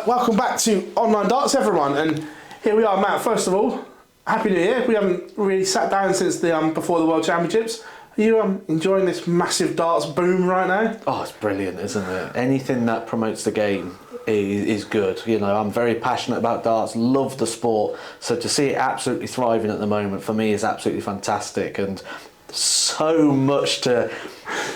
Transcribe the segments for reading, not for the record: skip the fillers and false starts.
Welcome back to Online Darts, everyone, and here we are, Matt. First of all, Happy New Year. We haven't really sat down since the before the World Championships. Are you enjoying this massive darts boom right now? Oh, it's brilliant, isn't it? Anything that promotes the game is good. You know, I'm very passionate about darts, love the sport, so to see it absolutely thriving at the moment for me is absolutely fantastic, and so much to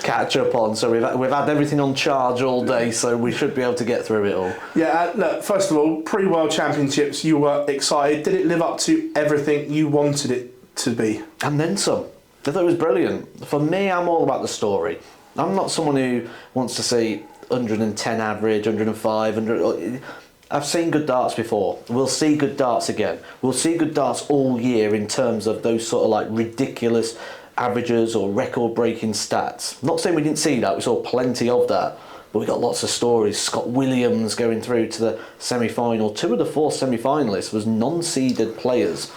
catch up on. So we've had everything on charge all day, so we should be able to get through it all. Yeah, look, first of all, pre-World Championships, you were excited. Did it live up to everything you wanted it to be? And then some. I thought it was brilliant. For me, I'm all about the story. I'm not someone who wants to see 110 average, 105, 100... I've seen good darts before. We'll see good darts again. We'll see good darts all year in terms of those sort of like ridiculous averages or record-breaking stats. Not saying we didn't see that, we saw plenty of that, but we got lots of stories. Scott Williams going through to the semi-final. 2 of the 4 semi-finalists was non-seeded players.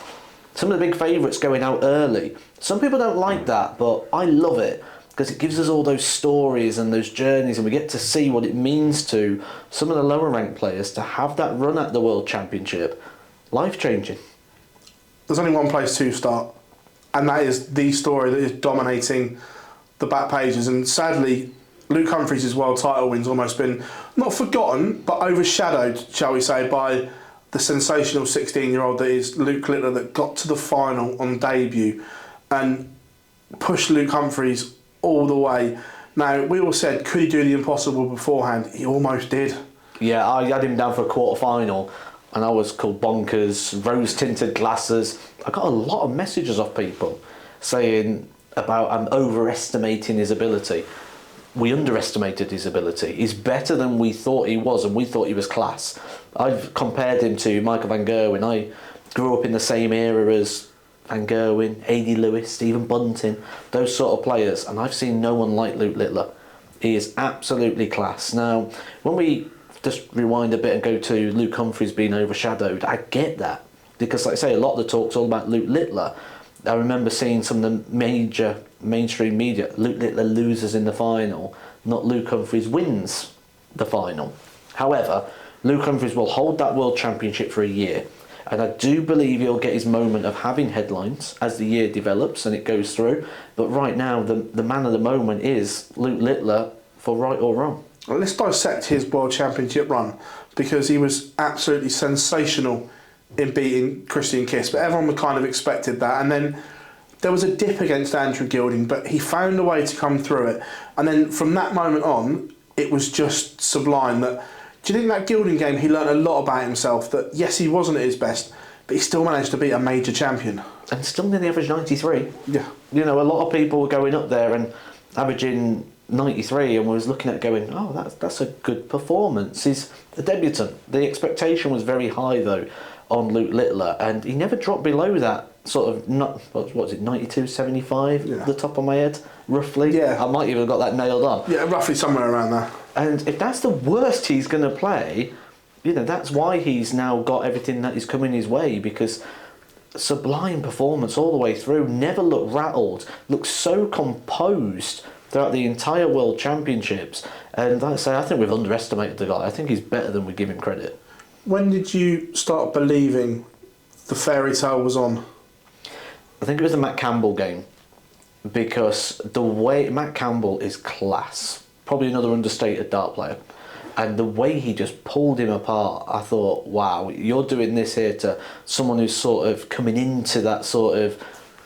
Some of the big favourites going out early. Some people don't like that, but I love it because it gives us all those stories and those journeys, and we get to see what it means to some of the lower ranked players to have that run at the World Championship. Life-changing. There's only one place to start, and that is the story that is dominating the back pages. And sadly, Luke Humphries' world title win's almost been not forgotten, but overshadowed, shall we say, by the sensational 16-year-old that is Luke Littler, that got to the final on debut and pushed Luke Humphries all the way. Now, we all said, could he do the impossible beforehand? He almost did. Yeah, I had him down for a quarter-final, and I was called bonkers, rose-tinted glasses. I got a lot of messages off people saying about I'm overestimating his ability. We underestimated his ability. He's better than we thought he was, and we thought he was class. I've compared him to Michael van Gerwen. I grew up in the same era as Van Gerwen, A.D. Lewis, Stephen Bunting, those sort of players, and I've seen no one like Luke Littler. He is absolutely class. Now, when we just rewind a bit and go to Luke Humphries being overshadowed, I get that, because like I say, a lot of the talk's all about Luke Littler. I remember seeing some of the major mainstream media, Luke Littler loses in the final, not Luke Humphries wins the final. However, Luke Humphries will hold that World Championship for a year, and I do believe he'll get his moment of having headlines as the year develops and it goes through. But right now, the man of the moment is Luke Littler, for right or wrong. Well, let's dissect his World Championship run, because he was absolutely sensational in beating Christian Kiss, but everyone kind of expected that. And then there was a dip against Andrew Gilding, but he found a way to come through it. And then from that moment on, it was just sublime. That, do you think that Gilding game, he learned a lot about himself, that yes, he wasn't at his best, but he still managed to beat a major champion. And still nearly averaged 93. Yeah. You know, a lot of people were going up there and averaging 93 and was looking at going, oh, that's a good performance. He's a debutant. The expectation was very high, though, on Luke Littler, and he never dropped below that sort of, not what was it, 92.75, yeah, the top of my head, roughly. Yeah. I might even have got that nailed on. Yeah, roughly somewhere around there. And if that's the worst he's going to play, you know, that's why he's now got everything that is coming his way, because sublime performance all the way through, never looked rattled, looked so composed throughout the entire World Championships. And like I say, I think we've underestimated the guy. I think he's better than we give him credit. When did you start believing the fairy tale was on? I think it was the Matt Campbell game, because the way Matt Campbell is class, probably another understated dart player, and the way he just pulled him apart, I thought, wow, you're doing this here to someone who's sort of coming into that sort of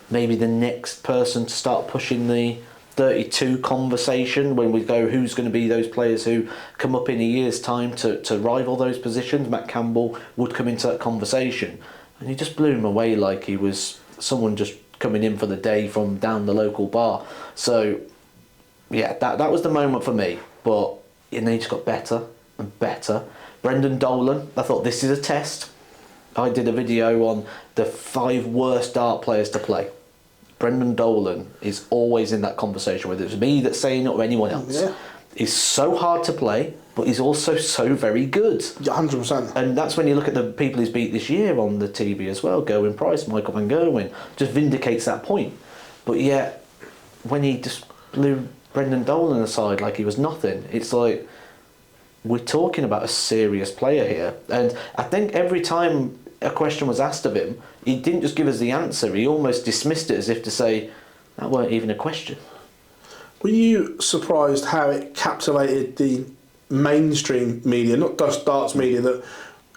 maybe the next person to start pushing the 32 conversation, when we go, who's going to be those players who come up in a year's time to rival those positions. Matt Campbell would come into that conversation, and he just blew him away like he was someone just coming in for the day from down the local bar. So yeah, that was the moment for me. But and then he just got better and better. Brendan Dolan, I thought, this is a test. I did a video on the 5 worst dart players to play. Brendan Dolan is always in that conversation, whether it's me that's saying it or anyone else. Yeah. He's so hard to play, but he's also so very good. Yeah, 100%. And that's when you look at the people he's beat this year on the TV as well, Gerwyn Price, Michael van Gerwen, just vindicates that point. But yet, when he just blew Brendan Dolan aside like he was nothing, it's like, we're talking about a serious player here. And I think every time a question was asked of him, he didn't just give us the answer, he almost dismissed it as if to say, that weren't even a question. Were you surprised how it captivated the mainstream media, not just darts media? That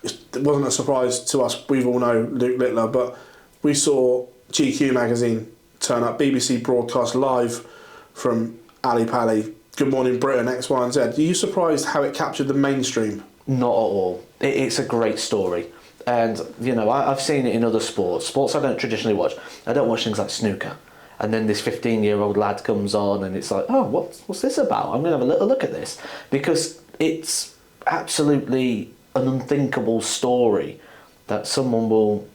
it wasn't a surprise to us. We all know Luke Littler, but we saw GQ magazine turn up, BBC broadcast live from Ali Pali, Good Morning Britain, X, Y and Z. Are you surprised how it captured the mainstream? Not at all. It's a great story. And, you know, I've seen it in other sports I don't traditionally watch. I don't watch things like snooker. And then this 15-year-old lad comes on and it's like, oh, what's this about? I'm going to have a little look at this. Because it's absolutely an unthinkable story that someone will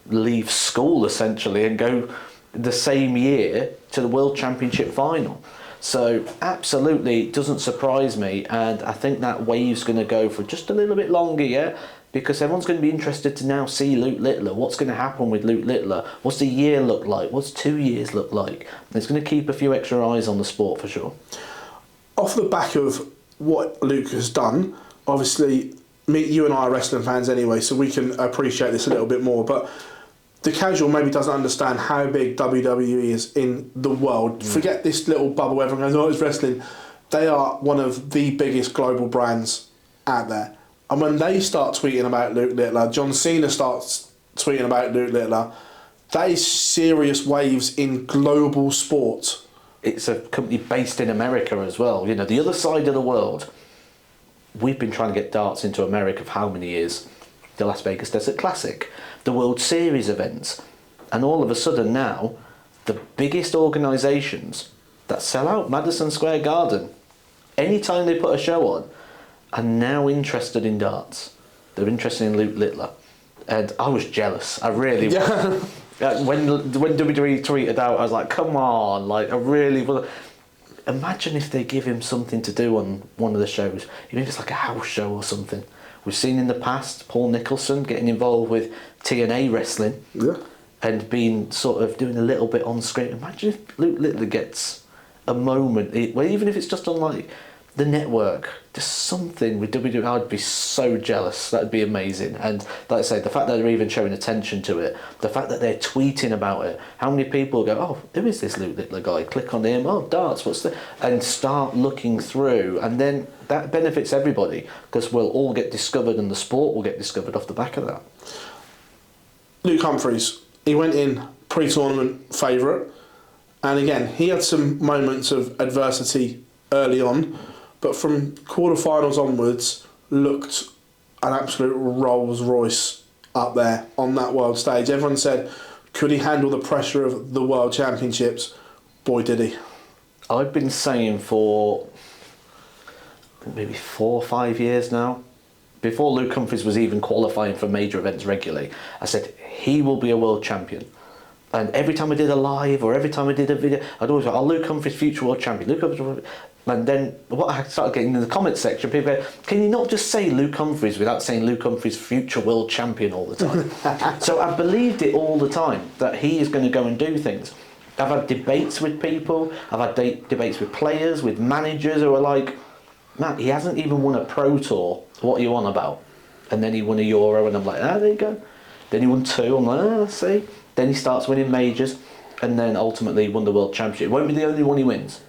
leave school, essentially, and go the same year to the World Championship final. So, absolutely, it doesn't surprise me. And I think that wave's going to go for just a little bit longer, yeah? Because everyone's going to be interested to now see Luke Littler. What's going to happen with Luke Littler? What's the year look like? What's 2 years look like? It's going to keep a few extra eyes on the sport for sure. Off the back of what Luke has done, obviously, you and I are wrestling fans anyway, so we can appreciate this a little bit more. But the casual maybe doesn't understand how big WWE is in the world. Forget this little bubble, everyone goes, oh, it's wrestling. They are one of the biggest global brands out there. And when they start tweeting about Luke Littler, John Cena starts tweeting about Luke Littler, that is serious waves in global sport. It's a company based in America as well. You know, the other side of the world. We've been trying to get darts into America for how many years? The Las Vegas Desert Classic, the World Series events. And all of a sudden now, the biggest organisations that sell out Madison Square Garden, anytime they put a show on, are now interested in darts. They're interested in Luke Littler. And I was jealous. I really was. When WWE tweeted out, I was like, come on. Like, I really was. Imagine if they give him something to do on one of the shows. Even if it's like a house show or something. We've seen in the past Paul Nicholson getting involved with TNA wrestling. Yeah. And being sort of doing a little bit on screen. Imagine if Luke Littler gets a moment, well, even if it's just on like the network, just something with WWE, I'd be so jealous. That'd be amazing. And like I say, the fact that they're even showing attention to it, the fact that they're tweeting about it, how many people go, oh, who is this Luke Littler guy? Click on him, oh, darts, what's that? And start looking through, and then that benefits everybody because we'll all get discovered and the sport will get discovered off the back of that. Luke Humphries, he went in pre-tournament favourite, and again, he had some moments of adversity early on, but from quarterfinals onwards, looked an absolute Rolls Royce up there on that world stage. Everyone said, could he handle the pressure of the World Championships? Boy, did he. I've been saying for maybe 4 or 5 years now, before Luke Humphries was even qualifying for major events regularly, I said, he will be a world champion. And every time I did a live or every time I did a video, I'd always go, oh, Luke Humphries, future world champion. Luke Humphries. And then what I started getting in the comments section, people go, can you not just say Luke Humphries without saying Luke Humphries, future world champion all the time? So I believed it all the time, that he is going to go and do things. I've had debates with people, I've had debates with players, with managers who are like, Matt, he hasn't even won a Pro Tour, what are you on about? And then he won a Euro, and I'm like, there you go. Then he won 2, I'm like, let's see. Then he starts winning majors, and then ultimately won the World Championship. It won't be the only one he wins.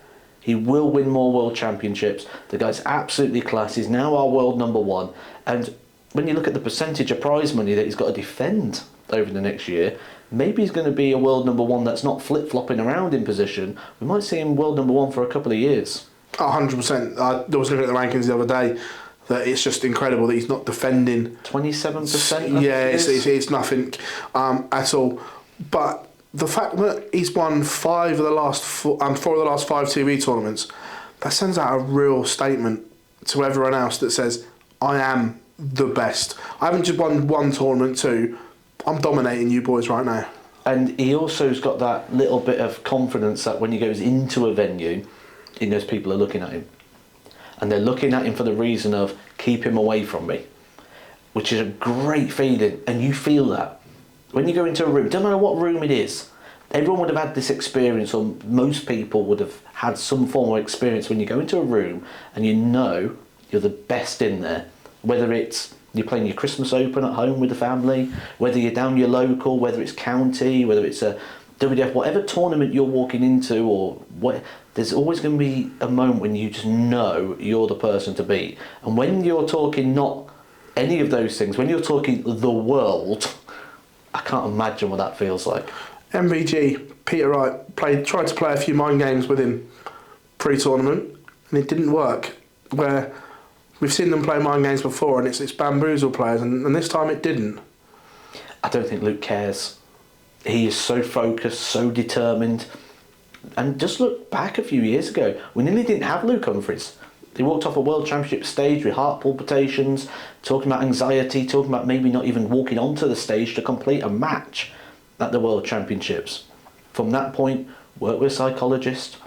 He will win more World Championships. The guy's absolutely class. He's now our world number 1. And when you look at the percentage of prize money that he's got to defend over the next year, maybe he's going to be a world number 1 that's not flip-flopping around in position. We might see him world number 1 for a couple of years. 100%. I was looking at the rankings the other day, that it's just incredible that he's not defending. 27%? Yeah, it's nothing at all. But the fact that he's won 4 of the last 5 TV tournaments, that sends out a real statement to everyone else that says, I am the best. I haven't just won 1 tournament, 2. I'm dominating you boys right now. And he also's got that little bit of confidence that when he goes into a venue, he knows people are looking at him. And they're looking at him for the reason of, keep him away from me. Which is a great feeling, and you feel that. When you go into a room, don't matter what room it is, everyone would have had this experience, or most people would have had some form of experience when you go into a room and you know you're the best in there. Whether it's you're playing your Christmas Open at home with the family, whether you're down your local, whether it's county, whether it's a WDF, whatever tournament you're walking into, or what, there's always going to be a moment when you just know you're the person to beat. And when you're talking not any of those things, when you're talking the world, I can't imagine what that feels like. MVG, Peter Wright, tried to play a few mind games with him pre-tournament, and it didn't work. Where we've seen them play mind games before, and it's bamboozle players, and this time it didn't. I don't think Luke cares. He is so focused, so determined. And just look back a few years ago, we nearly didn't have Luke Humphries. He walked off a World Championship stage with heart palpitations, talking about anxiety, talking about maybe not even walking onto the stage to complete a match at the World Championships. From that point, worked with a psychologist,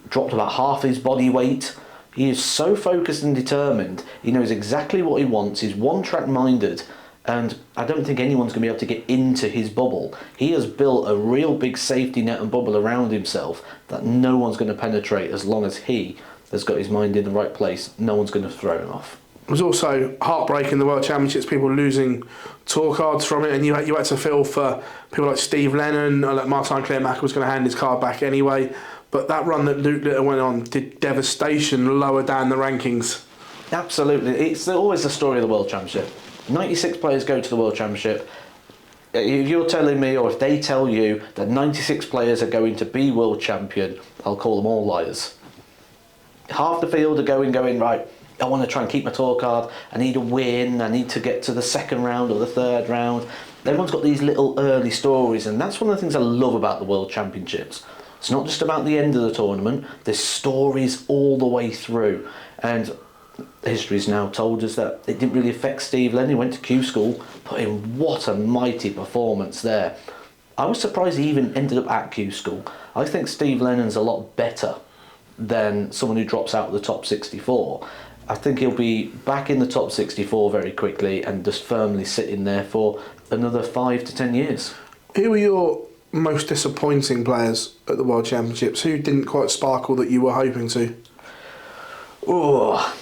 dropped about half his body weight. He is so focused and determined. He knows exactly what he wants. He's one-track minded, and I don't think anyone's going to be able to get into his bubble. He has built a real big safety net and bubble around himself that no one's going to penetrate as long as he has got his mind in the right place. No one's going to throw him off. It was also heartbreaking, the World Championships, people losing tour cards from it, and you had to feel for people like Steve Lennon, or like Martin Clearmacher was going to hand his card back anyway. But that run that Luke Litter went on did devastation lower down the rankings. Absolutely. It's always the story of the World Championship. 96 players go to the World Championship. If you're telling me, or if they tell you that 96 players are going to be world champion, I'll call them all liars. Half the field are going, right, I want to try and keep my tour card, I need a win, I need to get to the second round or the third round. Everyone's got these little early stories, and that's one of the things I love about the World Championships. It's not just about the end of the tournament, there's stories all the way through. And history's now told us that it didn't really affect Steve Lennon. He went to Q School, put in what a mighty performance there. I was surprised he even ended up at Q School. I think Steve Lennon's a lot better than someone who drops out of the top 64. I think he'll be back in the top 64 very quickly and just firmly sitting there for another 5 to 10 years. Who were your most disappointing players at the World Championships? Who didn't quite sparkle that you were hoping to? Oh,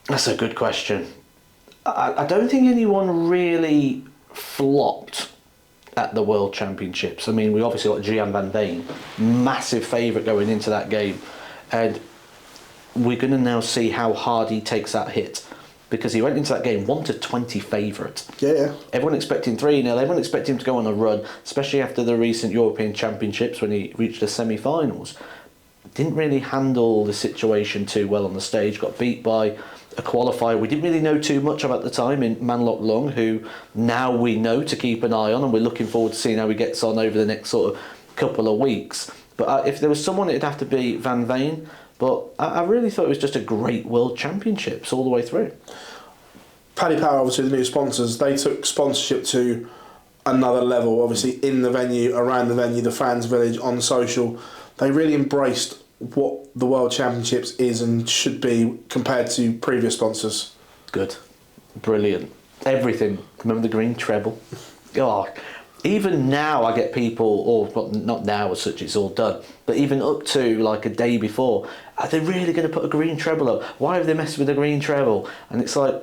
that's a good question. I don't think anyone really flopped at the World Championships. I mean, we obviously got Gian van Veen, massive favourite going into that game, and we're going to now see how hard he takes that hit, because he went into that game 1-20 favourite. Yeah. Everyone expecting 3-0, everyone expected him to go on a run, especially after the recent European Championships when he reached the semi-finals. Didn't really handle the situation too well on the stage, got beat by a qualifier we didn't really know too much about at the time in Manlock Lung, who now we know to keep an eye on, and we're looking forward to seeing how he gets on over the next sort of couple of weeks. But if there was someone, it'd have to be Van Veen. But I really thought it was just a great World Championships all the way through. Paddy Power, obviously the new sponsors, they took sponsorship to another level, obviously in the venue, around the venue, the fans village, on social. They really embraced what the World Championships is and should be compared to previous sponsors. Good. Brilliant. Everything. Remember the green treble? Oh, even now I get people, or not now as such, it's all done, but even up to like a day before, are they really going to put a green treble up? Why have they messed with the green treble? And it's like,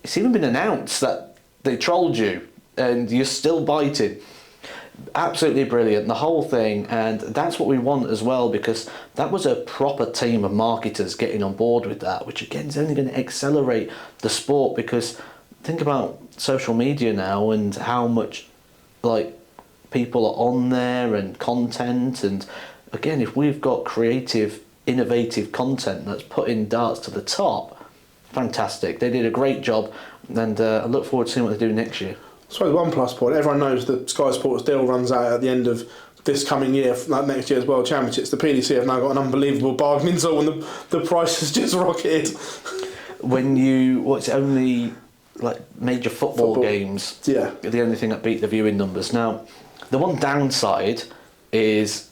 it's even been announced that they trolled you and you're still biting. Absolutely brilliant, the whole thing, and that's what we want as well, because that was a proper team of marketers getting on board with that, which again is only going to accelerate the sport, because think about social media now and how much like people are on there and content, and again, if we've got creative, innovative content that's putting darts to the top, fantastic. They did a great job, and I look forward to seeing what they do next year. I suppose one plus point, everyone knows that Sky Sports deal runs out at the end of this coming year, like next year's World Championships. The PDC have now got an unbelievable bargaining tool, and the price has just rocketed. When it's only like major football games, yeah, are the only thing that beat the viewing numbers. Now, the one downside is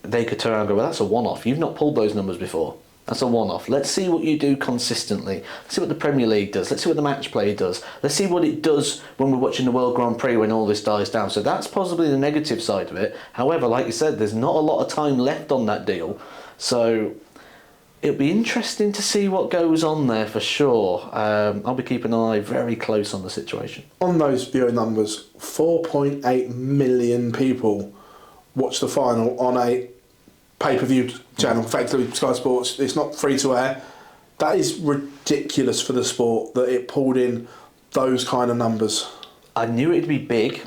they could turn around and go, well, that's a one-off. You've not pulled those numbers before. That's a one-off. Let's see what you do consistently. Let's see what the Premier League does. Let's see what the match play does. Let's see what it does when we're watching the World Grand Prix when all this dies down. So that's possibly the negative side of it. However, like you said, there's not a lot of time left on that deal. So it'll be interesting to see what goes on there for sure. I'll be keeping an eye very close on the situation. On those viewing numbers, 4.8 million people watch the final on a pay-per-view channel, effectively Sky Sports. It's not free to air. That is ridiculous for the sport that it pulled in those kind of numbers. I knew it'd be big.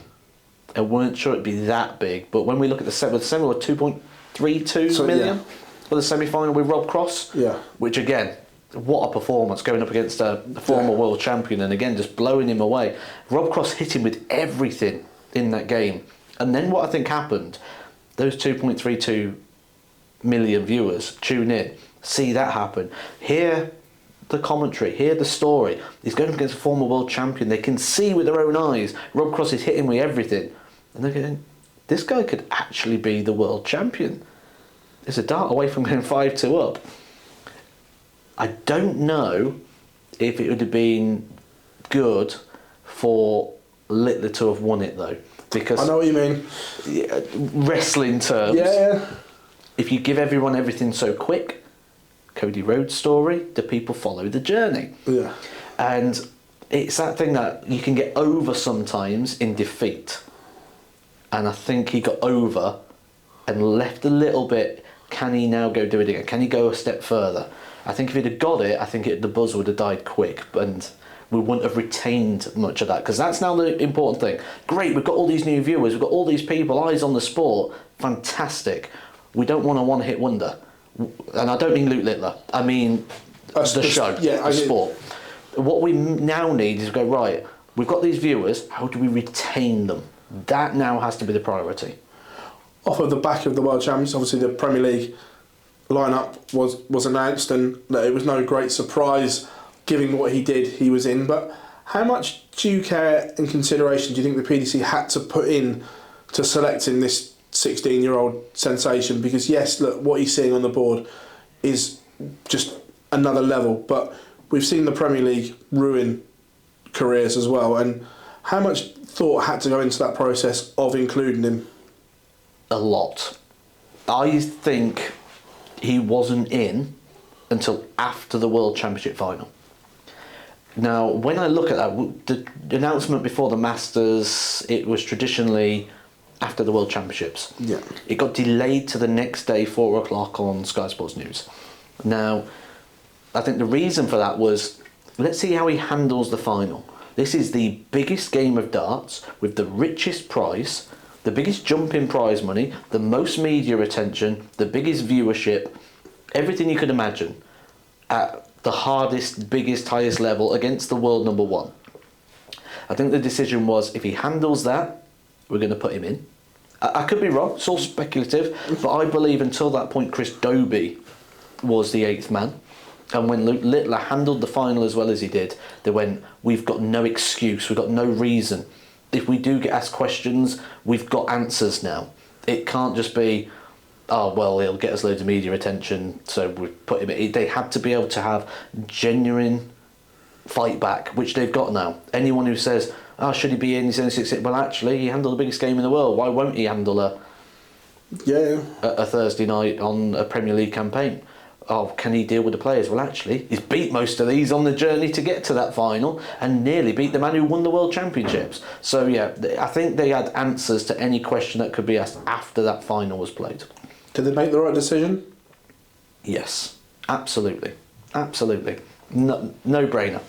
I weren't sure it'd be that big, but when we look at the semi, were 2.32 million for the semi-final with Rob Cross. Yeah. Which again, what a performance going up against a former world champion, and again just blowing him away. Rob Cross hit him with everything in that game, and then what I think happened, those 2.32 million viewers tune in, see that happen, hear the commentary, hear the story. He's going up against a former world champion. They can see with their own eyes Rob Cross is hitting with everything, and they're going, this guy could actually be the world champion. There's a dart away from going 5-2 up. I don't know if it would have been good for Littler to have won it though, because I know what you mean. Wrestling terms. Yeah. If you give everyone everything so quick, Cody Rhodes' story, do people follow the journey? Yeah. And it's that thing that you can get over sometimes in defeat. And I think he got over and left a little bit. Can he now go do it again? Can he go a step further? I think if he'd have got it, I think the buzz would have died quick, and we wouldn't have retained much of that, because that's now the important thing. Great, we've got all these new viewers, we've got all these people, eyes on the sport. Fantastic. We don't want a one-hit wonder. And I don't mean Luke Littler. I mean the show, the sport. What we now need is go, right, we've got these viewers, how do we retain them? That now has to be the priority. Off of the back of the World Champions, obviously the Premier League lineup was announced, and it was no great surprise given what he did, he was in. But how much do you care and consideration do you think the PDC had to put in to selecting this 16-year-old sensation? Because yes, look, what he's seeing on the board is just another level, but we've seen the Premier League ruin careers as well. And how much thought had to go into that process of including him? A lot. I think he wasn't in until after the World Championship final. Now, when I look at that, the announcement before the Masters, it was traditionally after the World Championships. Yeah. It got delayed to the next day, 4 o'clock on Sky Sports News. Now, I think the reason for that was, let's see how he handles the final. This is the biggest game of darts with the richest prize, the biggest jump in prize money, the most media attention, the biggest viewership, everything you could imagine at the hardest, biggest, highest level against the world number one. I think the decision was, if he handles that, we're going to put him in. I could be wrong, it's all speculative, but I believe until that point Chris Dobey was the 8th man. And when Luke Littler handled the final as well as he did, they went, we've got no excuse, we've got no reason. If we do get asked questions, we've got answers now. It can't just be, oh, well, he'll get us loads of media attention, so we put him in. They had to be able to have genuine fight back, which they've got now. Anyone who says, oh, should he be in, he's only 6'6", well, actually, he handled the biggest game in the world. Why won't he handle a Thursday night on a Premier League campaign? Oh, can he deal with the players? Well, actually, he's beat most of these on the journey to get to that final and nearly beat the man who won the World Championships. So, yeah, I think they had answers to any question that could be asked after that final was played. Did they make the right decision? Yes, absolutely. Absolutely. No-brainer.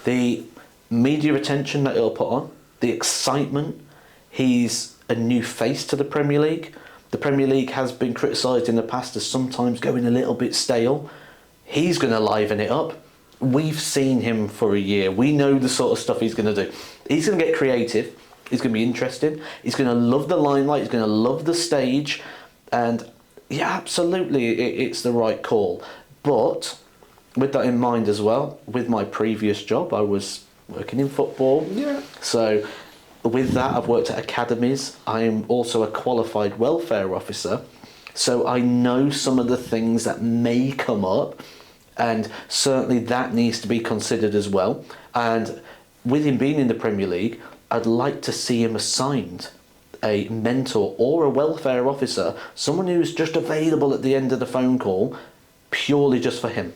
The media attention that it'll put on, the excitement, he's a new face to the Premier League. The Premier League has been criticised in the past as sometimes going a little bit stale. He's going to liven it up. We've seen him for a year. We know the sort of stuff he's going to do. He's going to get creative. He's going to be interesting. He's going to love the limelight. He's going to love the stage. And yeah, absolutely, it's the right call. But with that in mind as well, with my previous job, I was working in football. Yeah. So with that, I've worked at academies. I'm also a qualified welfare officer. So I know some of the things that may come up, and certainly that needs to be considered as well. And with him being in the Premier League, I'd like to see him assigned a mentor or a welfare officer, someone who's just available at the end of the phone call, purely just for him.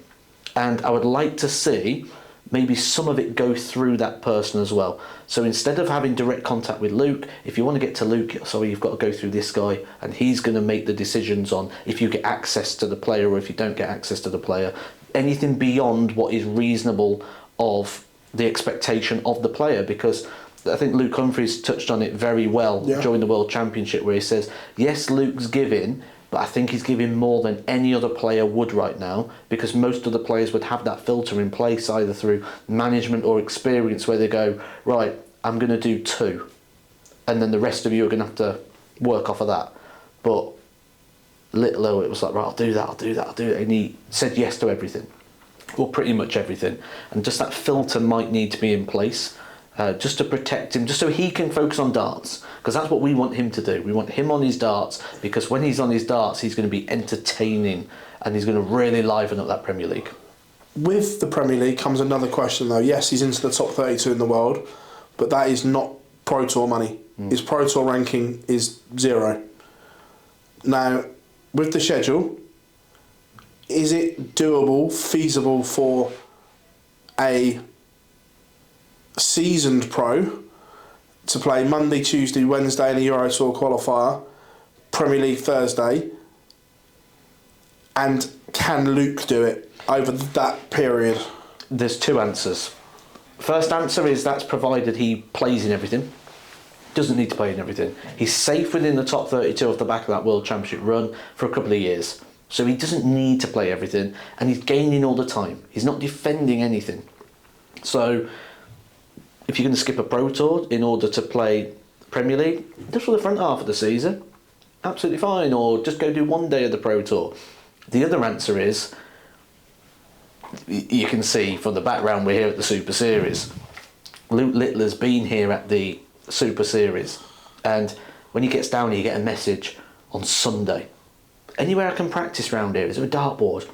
And I would like to see maybe some of it go through that person as well. So instead of having direct contact with Luke, if you want to get to Luke, sorry, you've got to go through this guy, and he's going to make the decisions on if you get access to the player or if you don't get access to the player. Anything beyond what is reasonable of the expectation of the player, because I think Luke Humphries touched on it very well during the World Championship, where he says, yes, Luke's giving, but I think he's giving more than any other player would right now, because most of the players would have that filter in place either through management or experience, where they go, right, I'm going to do 2, and then the rest of you are going to have to work off of that. But Littler, it was like, right, I'll do that, and he said yes to everything, or pretty much everything, and just that filter might need to be in place. Just to protect him, just so he can focus on darts, because that's what we want him to do. We want him on his darts, because when he's on his darts, he's going to be entertaining and he's going to really liven up that Premier League. With the Premier League comes another question though. Yes, he's into the top 32 in the world, but that is not Pro Tour money. His Pro Tour ranking is 0. Now, with the schedule, is it doable, feasible for a seasoned pro to play Monday, Tuesday, Wednesday in a Euro Tour qualifier, Premier League Thursday, and can Luke do it over that period? There's 2 answers. First answer is that's provided he plays in everything. Doesn't need to play in everything. He's safe within the top 32 off the back of that World Championship run for a couple of years. So he doesn't need to play everything, and he's gaining all the time. He's not defending anything. So if you're going to skip a Pro Tour in order to play Premier League, just for the front half of the season, absolutely fine. Or just go do 1 day of the Pro Tour. The other answer is, you can see from the background we're here at the Super Series. Luke Littler's been here at the Super Series, and when he gets down here, you get a message on Sunday. Anywhere I can practice round here, is there a dartboard?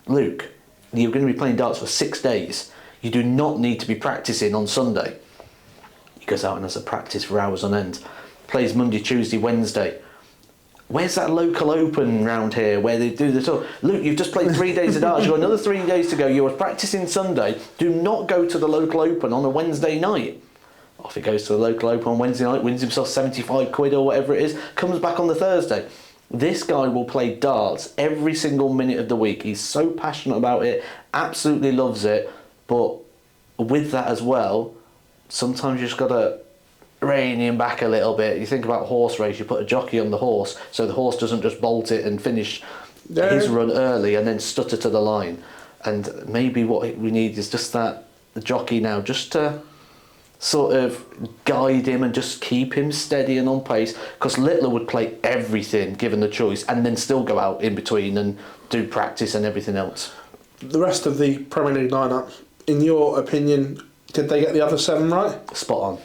Luke, you're going to be playing darts for 6 days. You do not need to be practicing on Sunday. He goes out and has a practice for hours on end. Plays Monday, Tuesday, Wednesday. Where's that local open round here where they do the tour? Luke, you've just played 3 days of darts. You've got another 3 days to go. You were practicing Sunday. Do not go to the local open on a Wednesday night. Off he goes to the local open on Wednesday night, wins himself 75 quid or whatever it is, comes back on the Thursday. This guy will play darts every single minute of the week. He's so passionate about it, absolutely loves it. But with that as well, sometimes you just got to rein him back a little bit. You think about horse race, you put a jockey on the horse so the horse doesn't just bolt it and finish his run early and then stutter to the line. And maybe what we need is just that, the jockey now, just to sort of guide him and just keep him steady and on pace, because Littler would play everything given the choice and then still go out in between and do practice and everything else. The rest of the Premier League lineup, in your opinion, did they get the other 7 right? Spot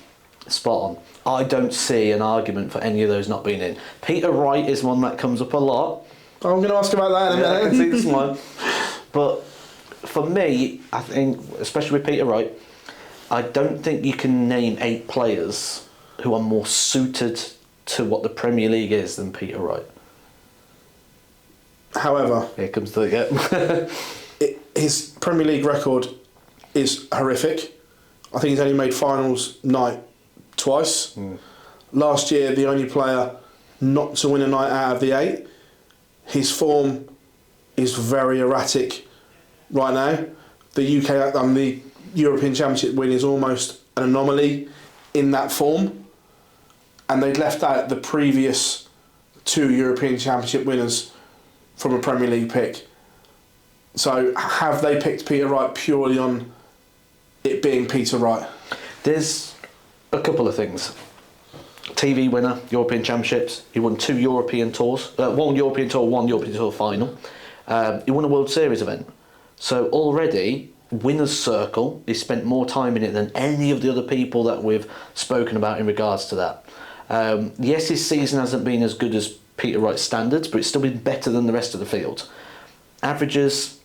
on. I don't see an argument for any of those not being in. Peter Wright is one that comes up a lot. I'm going to ask about that in a minute. I can see this one. But for me, I think, especially with Peter Wright, I don't think you can name 8 players who are more suited to what the Premier League is than Peter Wright. However, here comes the his Premier League record is horrific. I think he's only made finals night twice. Last year, the only player not to win a night out of the 8. His form is very erratic right now. The UK the European Championship win is almost an anomaly in that form, and they'd left out the previous 2 European Championship winners from a Premier League pick. So have they picked Peter Wright purely on it being Peter Wright? There's a couple of things. TV winner, European Championships. He won 2 European tours. 1 European tour, 1 European tour final. He won a World Series event. So already, winner's circle, he spent more time in it than any of the other people that we've spoken about in regards to that. Yes, his season hasn't been as good as Peter Wright's standards, but it's still been better than the rest of the field. Averages,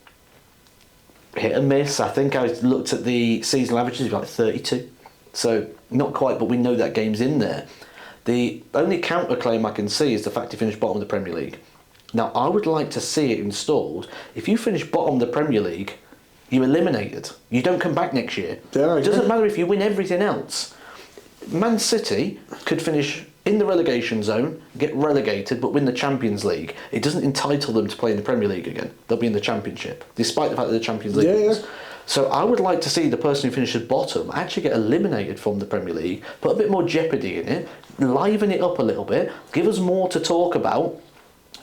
hit and miss. I think I looked at the seasonal averages, like 32. So not quite, but we know that game's in there. The only counter-claim I can see is the fact he finished bottom of the Premier League. Now, I would like to see it installed. If you finish bottom of the Premier League, you're eliminated. You don't come back next year. Yeah, it doesn't matter if you win everything else. Man City could finish in the relegation zone, get relegated, but win the Champions League. It doesn't entitle them to play in the Premier League again. They'll be in the Championship, despite the fact that the Champions League wins. So I would like to see the person who finishes bottom actually get eliminated from the Premier League, put a bit more jeopardy in it, liven it up a little bit, give us more to talk about,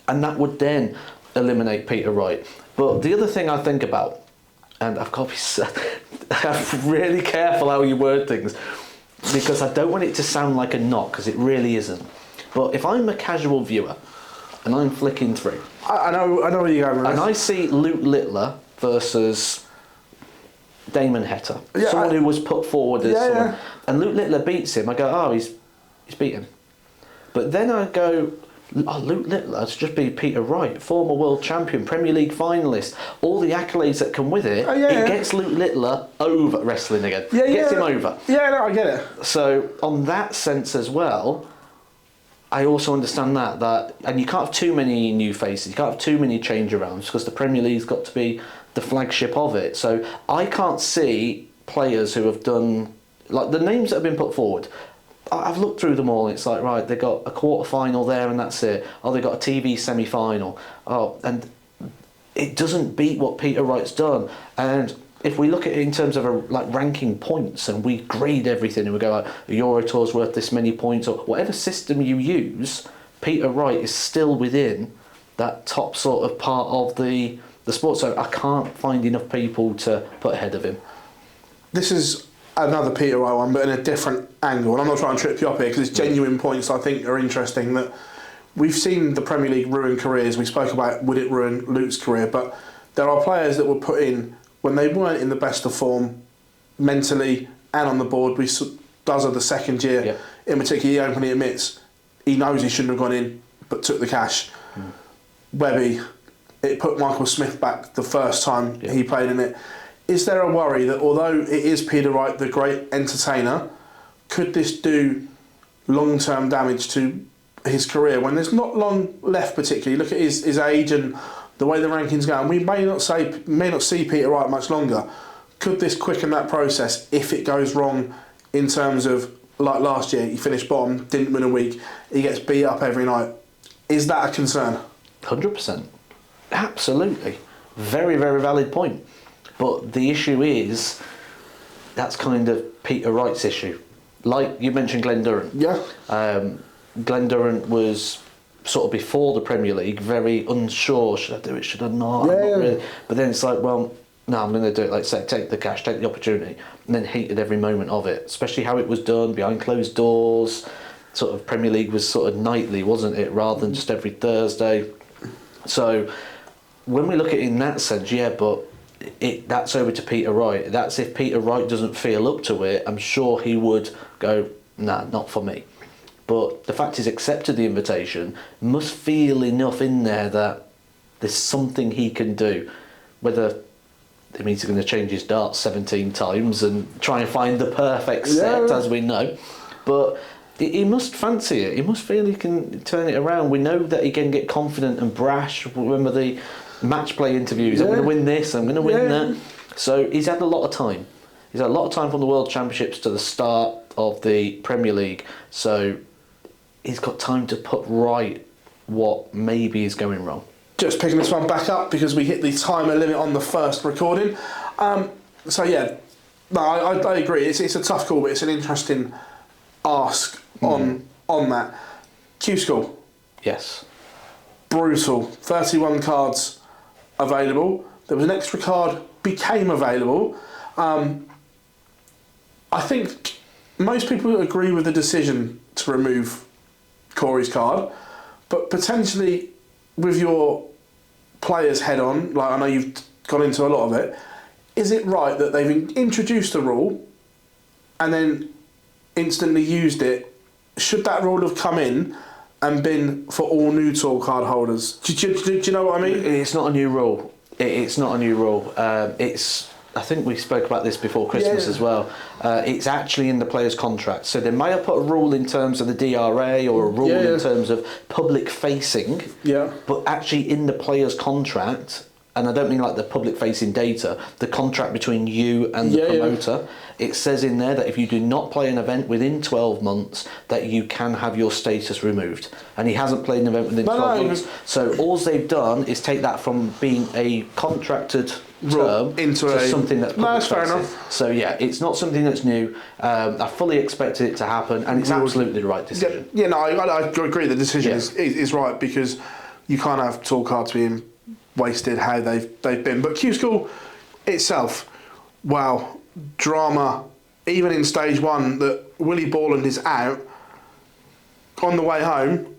and that would then eliminate Peter Wright. But the other thing I think about, and I've got to be really careful how you word things, because I don't want it to sound like a knock, because it really isn't. But if I'm a casual viewer and I'm flicking through, I know where you're going with this. and I see Luke Littler versus Damon Heta, someone who was put forward as someone, and Luke Littler beats him, I go, oh, he's beat him. But then I go, oh, Luke Littler has just beat Peter Wright, former world champion, Premier League finalist, all the accolades that come with it. It gets Luke Littler over wrestling again. Gets him over. Yeah, no, I get it. So on that sense as well, I also understand that and you can't have too many new faces, you can't have too many change arounds, because the Premier League's got to be the flagship of it. So I can't see players who have done, like the names that have been put forward, I've looked through them all, and it's like, right, they got a quarter-final there and that's it. Oh, they got a TV semi-final. Oh, and it doesn't beat what Peter Wright's done. And if we look at it in terms of ranking points, and we grade everything, and we go like, a Euro Tour's worth this many points, or whatever system you use, Peter Wright is still within that top sort of part of the sport. So I can't find enough people to put ahead of him. This is another Peter Wright one, but in a different angle. And I'm not trying to trip you up here, because it's genuine points I think are interesting. That we've seen the Premier League ruin careers. We spoke about, would it ruin Luke's career? But there are players that were put in when they weren't in the best of form, mentally and on the board. Does of the second year, in particular, he openly admits he knows he shouldn't have gone in, but took the cash. Webby, it put Michael Smith back the first time he played in it. Is there a worry that although it is Peter Wright, the great entertainer, could this do long-term damage to his career when there's not long left particularly? Look at his age and the way the rankings go, and we may not see Peter Wright much longer. Could this quicken that process if it goes wrong in terms of, like last year, he finished bottom, didn't win a week, he gets beat up every night? Is that a concern? 100%. Absolutely. Very, very valid point. But the issue is, that's kind of Peter Wright's issue. Like you mentioned Glenn Durrant. Yeah. Glenn Durrant was sort of before the Premier League very unsure, should I do it, should I not? Yeah, not really. But then it's like, well, no, I'm going to do it, like say, take the cash, take the opportunity, and then hated every moment of it, especially how it was done behind closed doors. Sort of Premier League was sort of nightly, wasn't it, rather than just every Thursday. So when we look at it in that sense, but that's over to Peter Wright. That's if Peter Wright doesn't feel up to it, I'm sure he would go, nah, not for me. But the fact he's accepted the invitation, must feel enough in there that there's something he can do. Whether it means he's going to change his darts 17 times and try and find the perfect set, as we know. But he must fancy it. He must feel he can turn it around. We know that he can get confident and brash. Remember the match play interviews, I'm going to win this, I'm going to win that. So he's had a lot of time. He's had a lot of time from the World Championships to the start of the Premier League. So he's got time to put right what maybe is going wrong. Just picking this one back up because we hit the timer limit on the first recording. I agree. It's a tough call, but it's an interesting ask on that. Q School. Yes. Brutal. 31 cards available. There was an extra card became available. I think most people agree with the decision to remove Corey's card, but potentially with your players head on, like I know you've gone into a lot of it, is it right that they've introduced a rule and then instantly used it? Should that rule have come in and been for all new tour card holders? Do you know what I mean? It's not a new rule. It's not a new rule. It's I think we spoke about this before Christmas as well. It's actually in the player's contract. So they might have put a rule in terms of the DRA or a rule in terms of public facing. Yeah. But actually in the player's contract, and I don't mean like the public facing data, the contract between you and the promoter, it says in there that if you do not play an event within 12 months, that you can have your status removed. And he hasn't played an event within 12 months. So all they've done is take that from being a contracted term into something that's public that's fair facing. enough. So yeah, it's not something that's new. I fully expected it to happen, and it's absolutely the right decision. I agree. The decision is right, because you can't have tour cards being wasted how they've been. But Q School itself, wow, drama. Even in stage one, that Willie Borland is out on the way home,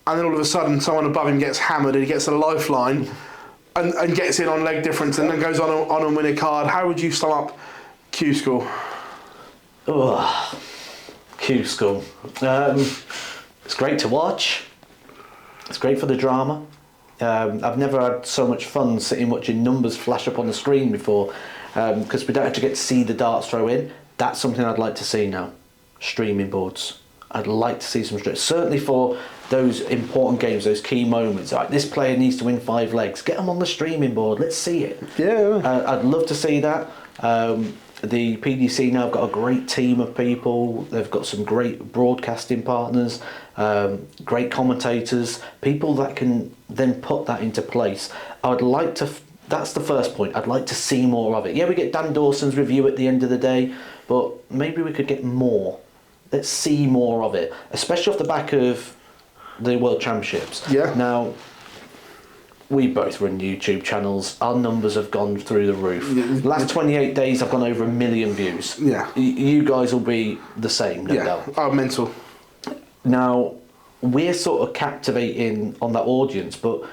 and then all of a sudden someone above him gets hammered and he gets a lifeline and gets in on leg difference and then goes on and win a card. How would you sum up Q School? Oh, Q School. It's great to watch. It's great for the drama. I've never had so much fun sitting watching numbers flash up on the screen before, because we don't actually get to see the darts throw in. That's something I'd like to see now. Streaming boards. I'd like to see some certainly for those important games, those key moments. Like, this player needs to win 5 legs. Get them on the streaming board. Let's see it. Yeah. I'd love to see that. The PDC now have got a great team of people. They've got some great broadcasting partners, great commentators, people that can then put that into place. I would like to. That's the first point. I'd like to see more of it. Yeah, we get Dan Dawson's review at the end of the day, but maybe we could get more. Let's see more of it, especially off the back of the World Championships. Yeah. Now, we both run YouTube channels. Our numbers have gone through the roof. Last 28 days, I've gone over 1 million views. Yeah. You guys will be the same, no doubt. Oh, mental. Now, we're sort of captivating on that audience, but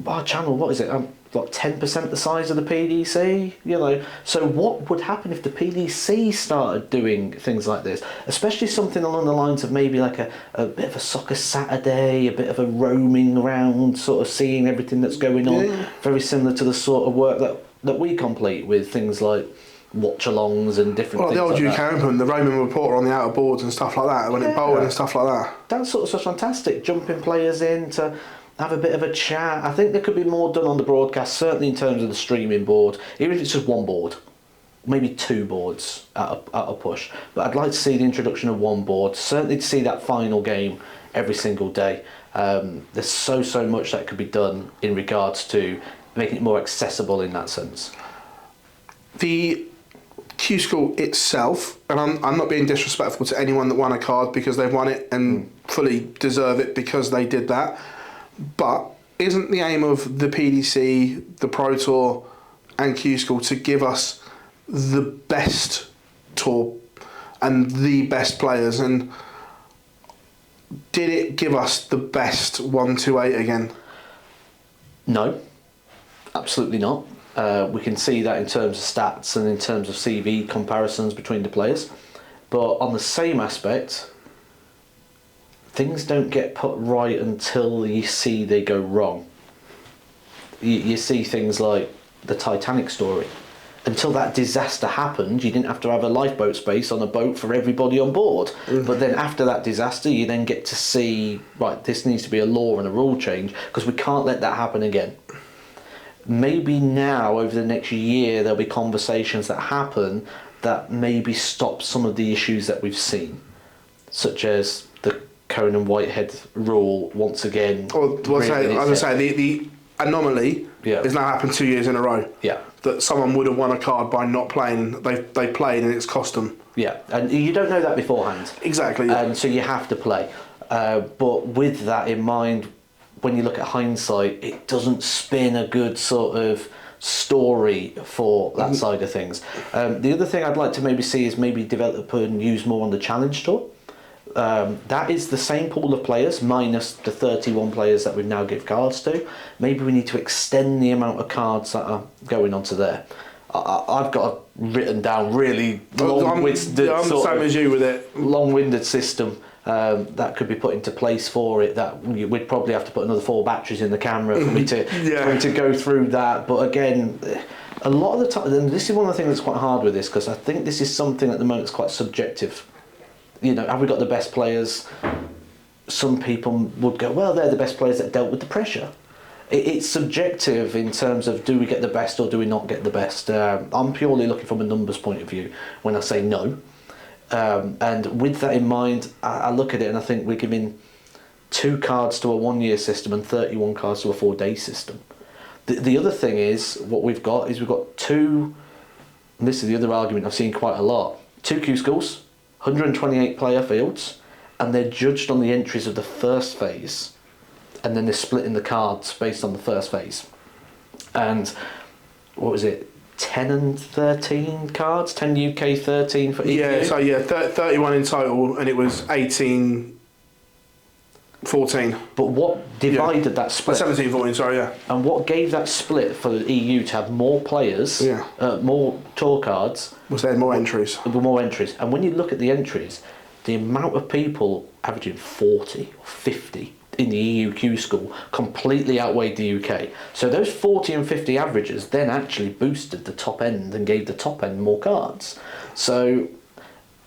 our channel, what is it? Like 10% the size of the PDC, you know. So what would happen if the PDC started doing things like this? Especially something along the lines of maybe like a bit of a soccer Saturday, a bit of a roaming around, sort of seeing everything that's going on. Yeah. Very similar to the sort of work that we complete with things like watch-alongs and different things. The old like UK Open, the roaming reporter on the outer boards and stuff like that, when it bowled and stuff like that. That sort of stuff's fantastic. Jumping players in to have a bit of a chat. I think there could be more done on the broadcast, certainly in terms of the streaming board, even if it's just one board, maybe 2 boards at a push. But I'd like to see the introduction of 1 board, certainly to see that final game every single day. There's so much that could be done in regards to making it more accessible in that sense. The Q School itself, and I'm not being disrespectful to anyone that won a card, because they've won it and fully deserve it because they did that. But isn't the aim of the PDC, the Pro Tour and Q School to give us the best tour and the best players? And did it give us the best 128 again? No, absolutely not. We can see that in terms of stats and in terms of CV comparisons between the players. But on the same aspect, things don't get put right until you see they go wrong. You see things like the Titanic story. Until that disaster happened, you didn't have to have a lifeboat space on a boat for everybody on board. But then after that disaster, you then get to see, right, this needs to be a law and a rule change, because we can't let that happen again. Maybe now, over the next year, there'll be conversations that happen that maybe stop some of the issues that we've seen, such as the Conan Whitehead rule once again. The anomaly has now happened 2 years in a row. Yeah. That someone would have won a card by not playing. They played and it's cost them. Yeah, and you don't know that beforehand. Exactly. Yeah. So you have to play. But with that in mind, when you look at hindsight, it doesn't spin a good sort of story for that side of things. The other thing I'd like to maybe see is maybe develop and use more on the Challenge Tour. That is the same pool of players minus the 31 players that we now give cards to. Maybe we need to extend the amount of cards that are going onto there. I've got written down really long-winded I'm the same as you with it. Long-winded system that could be put into place for it. That we'd probably have to put another 4 batteries in the camera for me to go through that. But again, A lot of the time, and this is one of the things that's quite hard with this, because I think this is something at the moment that's quite subjective. You know, have we got the best players? Some people would go, well, they're the best players that dealt with the pressure. It's subjective in terms of, do we get the best or do we not get the best? I'm purely looking from a numbers point of view when I say no. And with that in mind, I look at it and I think we're giving 2 cards to a 1-year system and 31 cards to a 4-day system. The other thing is, what we've got 2, and this is the other argument I've seen quite a lot, 2 Q schools, 128 player fields, and they're judged on the entries of the first phase. And then they're splitting the cards based on the first phase. And what was it? 10 and 13 cards? 10 UK, 13 for EU? Yeah, so 31 in total, and it was 18, 14. But what divided that split? 17, 14, sorry, yeah. And what gave that split for the EU to have more players, more tour cards? Was there more entries? There were more entries. And when you look at the entries, the amount of people averaging 40 or 50 in the EU Q school completely outweighed the UK. So those 40 and 50 averages then actually boosted the top end and gave the top end more cards. So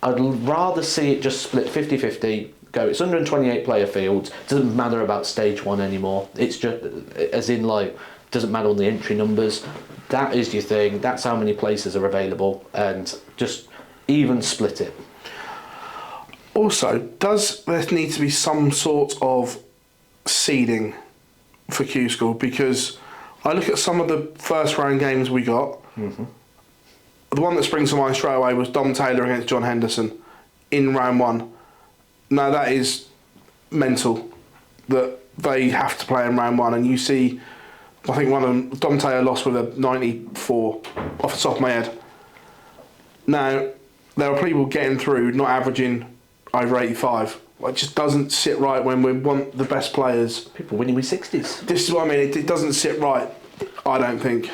I'd rather see it just split 50-50, go, it's 128 player fields, doesn't matter about stage 1 anymore. It's just, as in like, doesn't matter on the entry numbers. That is your thing, that's how many places are available, and just even split it. Also, does there need to be some sort of seeding for Q School? Because I look at some of the first round games we got. Mm-hmm. The one that springs to mind straight away was Dom Taylor against John Henderson in round 1. Now that is mental that they have to play in round 1, and you see, I think one of them, Dom Taylor lost with a 94 off the top of my head. Now there are people getting through not averaging over 85. It just doesn't sit right when we want the best players. People winning with 60s. This is what I mean, it doesn't sit right, I don't think.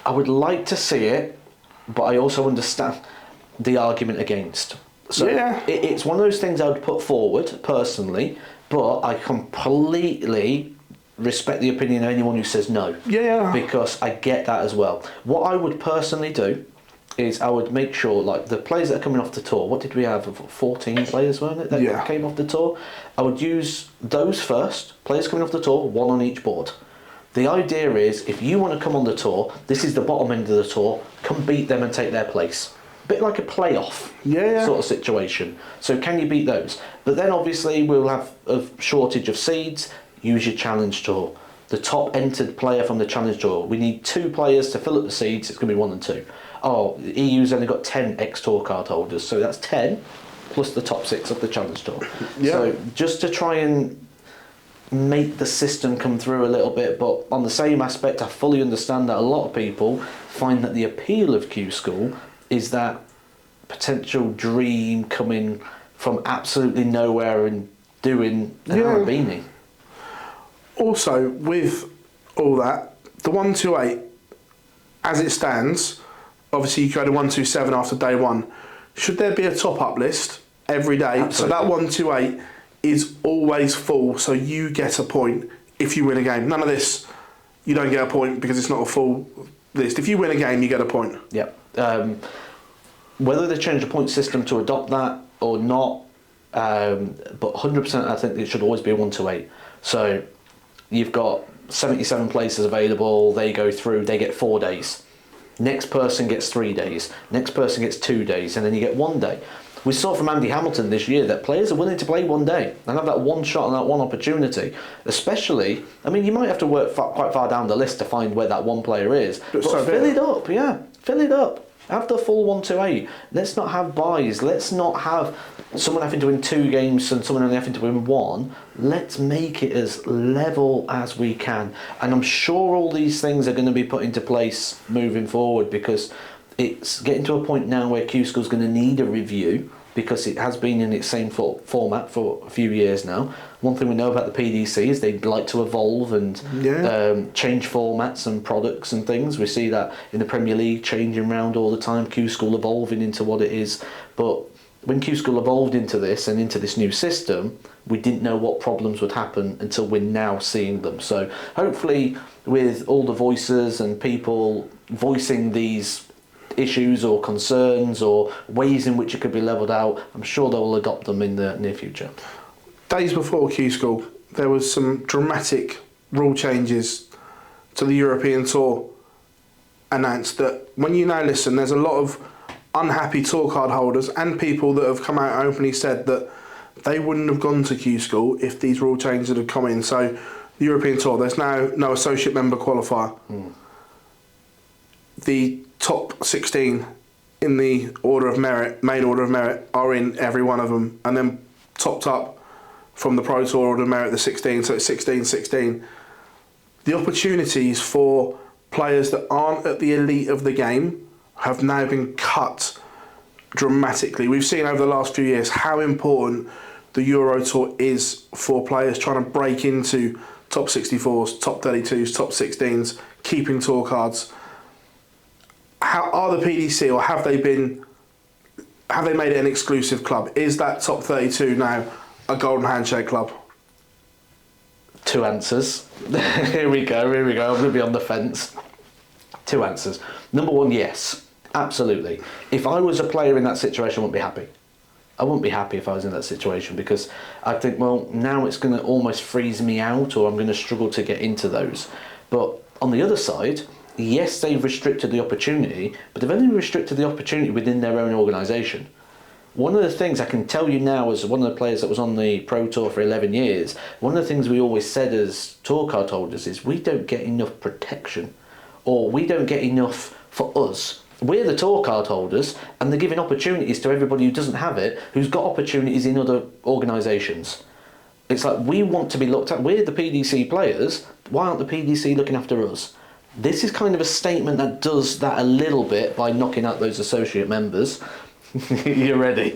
I would like to see it, but I also understand the argument against. So yeah. It's one of those things I would put forward, personally, but I completely respect the opinion of anyone who says no. Yeah. Because I get that as well. What I would personally do is I would make sure, like, the players that are coming off the tour, what did we have? 14 players, weren't it, that came off the tour? I would use those first, players coming off the tour, 1 on each board. The idea is, if you want to come on the tour, this is the bottom end of the tour, come beat them and take their place. A bit like a playoff sort of situation. So can you beat those? But then obviously we'll have a shortage of seeds, use your challenge tour. The top entered player from the challenge tour, we need 2 players to fill up the seeds, it's going to be 1 and 2. Oh, the EU's only got 10 X-Tour card holders, so that's 10 plus the top 6 of the Challenge Tour. Yeah. So just to try and make the system come through a little bit, but on the same aspect, I fully understand that a lot of people find that the appeal of Q School is that potential dream coming from absolutely nowhere and doing an Arabini. Also, with all that, the 128, as it stands, obviously you go to 127 after day 1. Should there be a top-up list every day? Absolutely. So that 128 is always full, so you get a point if you win a game. None of this, you don't get a point because it's not a full list. If you win a game, you get a point. Yep. Whether they change the point system to adopt that or not, but 100% I think it should always be a 1 to 8. So you've got 77 places available, they go through, they get 4 days. Next person gets 3 days, next person gets 2 days, and then you get 1 day. We saw from Andy Hamilton this year that players are willing to play 1 day and have that one shot and that one opportunity. Especially, I mean, you might have to work quite far down the list to find where that one player is. But so fill it up, fill it up. Have the full 1 to 8. Let's not have buys. Let's not have someone having to win 2 games and someone only having to win 1. Let's make it as level as we can. And I'm sure all these things are going to be put into place moving forward, because it's getting to a point now where Q School's going to need a review, because it has been in its same format for a few years now. One thing we know about the PDC is they'd like to evolve and change formats and products and things. We see that in the Premier League changing around all the time, Q School evolving into what it is. But when Q School evolved into this and into this new system, we didn't know what problems would happen until we're now seeing them. So hopefully with all the voices and people voicing these issues or concerns or ways in which it could be levelled out, I'm sure they will adopt them in the near future. Days before Q School, there was some dramatic rule changes to the European Tour announced that when you now listen, there's a lot of unhappy tour card holders and people that have come out and openly said that they wouldn't have gone to Q School if these rule changes had come in. So the European Tour, there's now no associate member qualifier. The top 16 in the order of merit, main order of merit, are in every one of them, and then topped up from the Pro Tour order of merit, the 16, so it's 16-16. The opportunities for players that aren't at the elite of the game have now been cut dramatically. We've seen over the last few years how important the Euro Tour is for players trying to break into top 64s, top 32s, top 16s, keeping tour cards. How are the PDC, or have they made it an exclusive club? Is that top 32 now a golden handshake club? Two answers. Here we go. I'm going to be on the fence. Two answers. Number one, yes, absolutely. If I was a player in that situation, I wouldn't be happy. I wouldn't be happy if I was in that situation, because I think, well, now it's going to almost freeze me out, or I'm going to struggle to get into those. But on the other side, yes, they've restricted the opportunity, but they've only restricted the opportunity within their own organisation. One of the things I can tell you now, as one of the players that was on the Pro Tour for 11 years, one of the things we always said as tour card holders is we don't get enough protection, or we don't get enough for us. We're the tour card holders, and they're giving opportunities to everybody who doesn't have it, who's got opportunities in other organisations. It's like, we want to be looked at. We're the PDC players. Why aren't the PDC looking after us? This is kind of a statement that does that a little bit by knocking out those associate members. You're ready.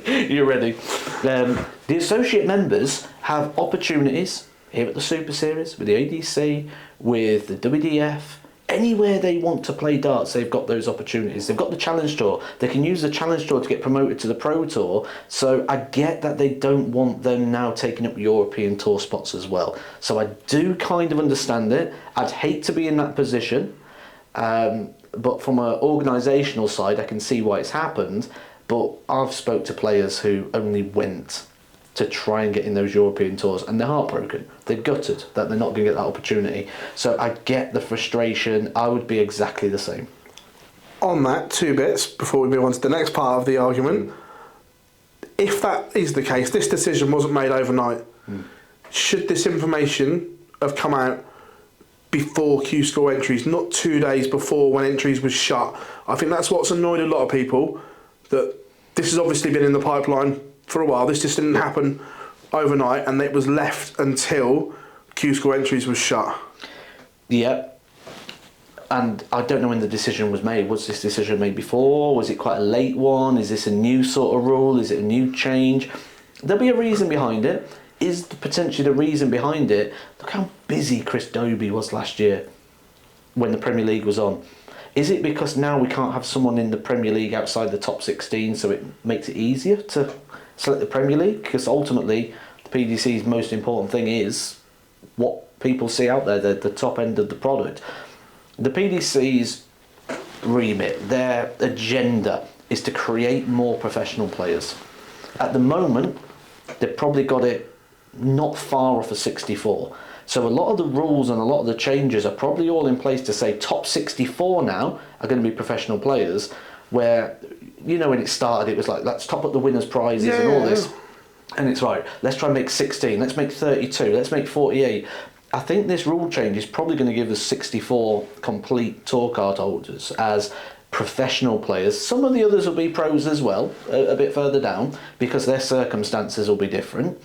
The associate members have opportunities here at the Super Series, with the ADC, with the WDF. Anywhere they want to play darts, they've got those opportunities. They've got the Challenge Tour. They can use the Challenge Tour to get promoted to the Pro Tour. So I get that they don't want them now taking up European Tour spots as well. So I do kind of understand it. I'd hate to be in that position. But from an organisational side, I can see why it's happened. But I've spoke to players who only went to try and get in those European tours, and they're heartbroken. They're gutted that they're not going to get that opportunity. So I get the frustration. I would be exactly the same. On that, two bits before we move on to the next part of the argument. If that is the case, this decision wasn't made overnight. Should this information have come out before Q School entries, not 2 days before when entries was shut? I think that's what's annoyed a lot of people, that this has obviously been in the pipeline for a while. This just didn't happen overnight, and it was left until Q School entries was shut. Yeah. And I don't know when the decision was made. Was this decision made before? Was it quite a late one? Is this a new sort of rule? Is it a new change? There'll be a reason behind it. Is potentially the reason behind it, look how busy Chris Dobie was last year when the Premier League was on. Is it because now we can't have someone in the Premier League outside the top 16, so it makes it easier to select the Premier League? Because ultimately, the PDC's most important thing is what people see out there, the top end of the product. The PDC's remit, their agenda, is to create more professional players. At the moment, they've probably got it not far off a 64. So a lot of the rules and a lot of the changes are probably all in place to say top 64 now are going to be professional players, where, you know, when it started it was like, let's top up the winners' prizes and all this. And it's right, let's try and make 16, let's make 32, let's make 48. I think this rule change is probably going to give us 64 complete tour card holders as professional players. Some of the others will be pros as well, a bit further down, because their circumstances will be different.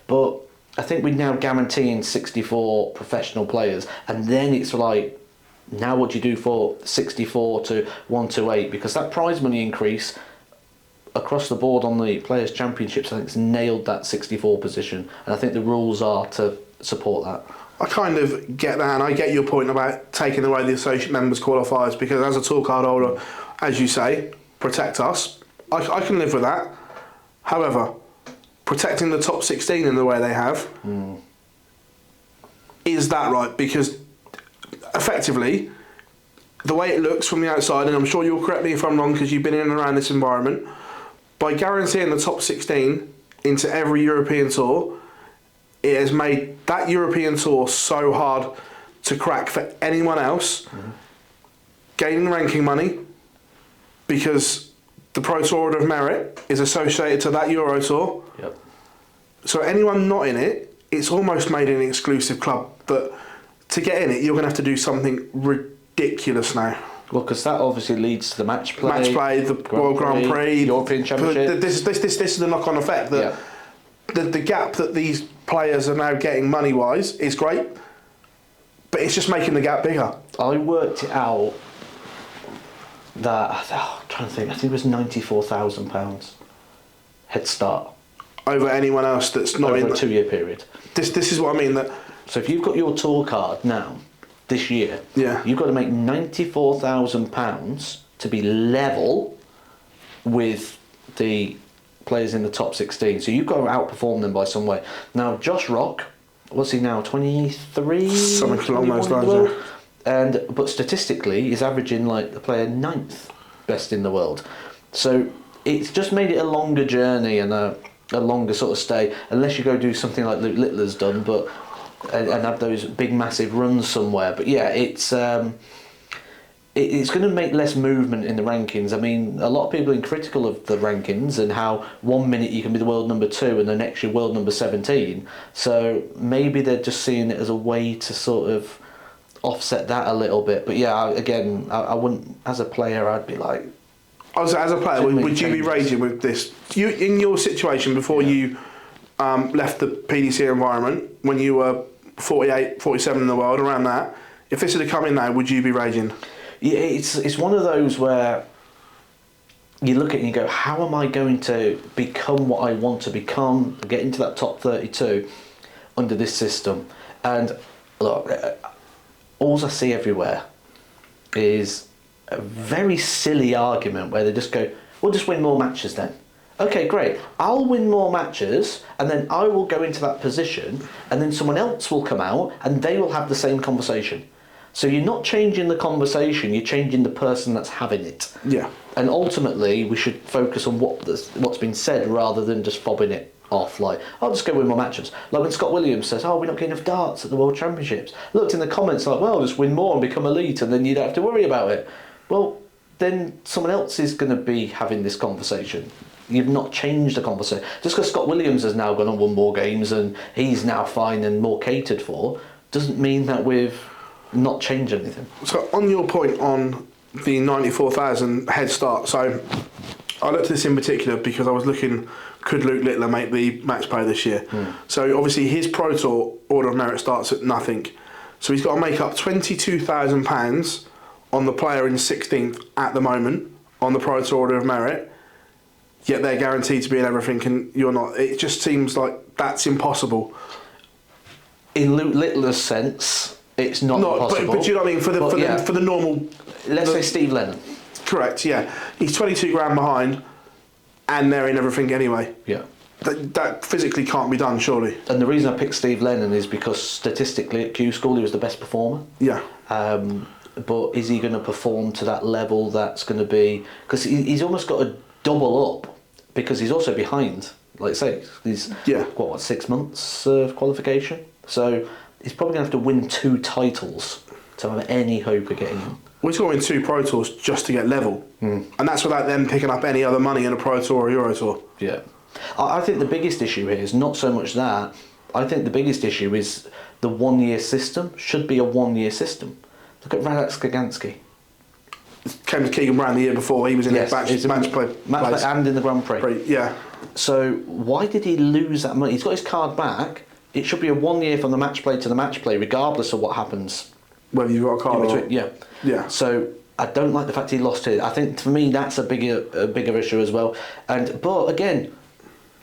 But I think we're now guaranteeing 64 professional players, and then it's like, now what do you do for 64 to 128? Because that prize money increase across the board on the Players' Championships, I think, it's nailed that 64 position, and I think the rules are to support that. I kind of get that, and I get your point about taking away the associate members qualifiers, because as a tour card holder, as you say, protect us. I can live with that. However, protecting the top 16 in the way they have, is that right? Because effectively, the way it looks from the outside, and I'm sure you'll correct me if I'm wrong because you've been in and around this environment, by guaranteeing the top 16 into every European tour, it has made that European tour so hard to crack for anyone else gaining ranking money, because the Pro Tour Order of Merit is associated to that Euro Tour. Yep. So anyone not in it, it's almost made an exclusive club. But to get in it, you're going to have to do something ridiculous now. Well, because that obviously leads to the match play. Match play, the World Grand Prix, European Championship. This is the knock-on effect that the gap that these players are now getting money-wise is great, but it's just making the gap bigger. I worked it out that, I'm trying to think, I think it was £94,000 head start. Over anyone else that's not in a 2-year period. This is what I mean. That so if you've got your tour card now, this year, you've got to make £94,000 to be level with the players in the top 16. So you've got to outperform them by some way. Now, Josh Rock, what's he now, 23? Something along those lines, But statistically, he's averaging like the player 9th best in the world. So it's just made it a longer journey and a longer sort of stay, unless you go do something like Luke Littler's done, and have those big massive runs somewhere. But yeah, it's going to make less movement in the rankings. I mean, a lot of people are critical of the rankings and how 1 minute you can be the world number 2 and the next you're world number 17. So maybe they're just seeing it as a way to sort of offset that a little bit. But yeah, I wouldn't, as a player, I'd be like, as a player, would you be raging with this? You, in your situation before you left the PDC environment, when you were 48, 47 in the world, around that, if this had come in now, would you be raging? Yeah, it's one of those where you look at it and you go, how am I going to become what I want to become, get into that top 32 under this system? And look, all I see everywhere is a very silly argument where they just go, we'll just win more matches then. Okay, great. I'll win more matches and then I will go into that position and then someone else will come out and they will have the same conversation. So you're not changing the conversation, you're changing the person that's having it. Yeah. And ultimately, we should focus on what's been said rather than just fobbing it off like, I'll just go win more matches. Like when Scott Williams says, we're not getting enough darts at the World Championships. Looked in the comments like, well, just win more and become elite and then you don't have to worry about it. Well, then someone else is going to be having this conversation. You've not changed the conversation. Just because Scott Williams has now gone and won more games and he's now fine and more catered for, doesn't mean that we've not changed anything. So on your point on the 94,000 head start, so I looked at this in particular because I was looking, could Luke Littler make the match play this year? So obviously his Pro Tour Order of Merit starts at nothing. So he's got to make up £22,000 on the player in 16th at the moment on the Pro Tour Order of Merit, yet they're guaranteed to be in everything and you're not. It just seems like that's impossible. In Luke Littler's sense, it's not possible. But do you know what I mean? For the normal... Let's say Steve Lennon. Correct, yeah. He's 22 grand behind and they're in everything anyway. Yeah. That physically can't be done, surely. And the reason I picked Steve Lennon is because statistically at Q School he was the best performer. Yeah. But is he going to perform to that level that's going to be... Because he's almost got to double up because he's also behind. Like I say, he's, 6 months of qualification? So he's probably going to have to win 2 titles to have any hope of getting in. Well, he's got to win 2 Pro Tours just to get level. And that's without them picking up any other money in a Pro Tour or Euro Tour. Yeah. I think the biggest issue here is not so much that. I think the biggest issue is the 1-year system should be a 1-year system. Look at Radek Skagansky. Came to Keegan Brown the year before, he was in his match play and in the Grand Prix. Yeah. So why did he lose that money? He's got his card back. It should be a 1 year from the match play to the match play, regardless of what happens. Whether you've got a card or... Yeah. So I don't like the fact he lost it. I think for me that's a bigger issue as well. But again,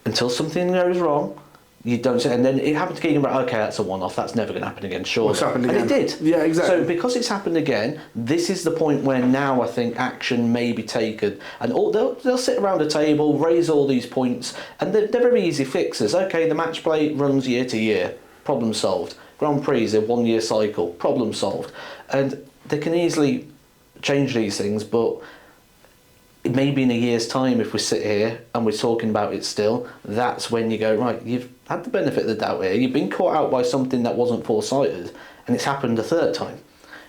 until something goes wrong, You don't say, and then it happened to Keegan Brown. Okay, that's a one-off. That's never going to happen again. Sure, It's happened again. And it did. Yeah, exactly. So because it's happened again, this is the point where now I think action may be taken, and they'll sit around a table, raise all these points, and they're very easy fixes. Okay, the match play runs year to year. Problem solved. Grand Prix is a 1 year cycle. Problem solved. And they can easily change these things, but maybe in a year's time, if we sit here and we're talking about it still, that's when you go, right, you've had the benefit of the doubt here. You've been caught out by something that wasn't foresighted, and it's happened a third time.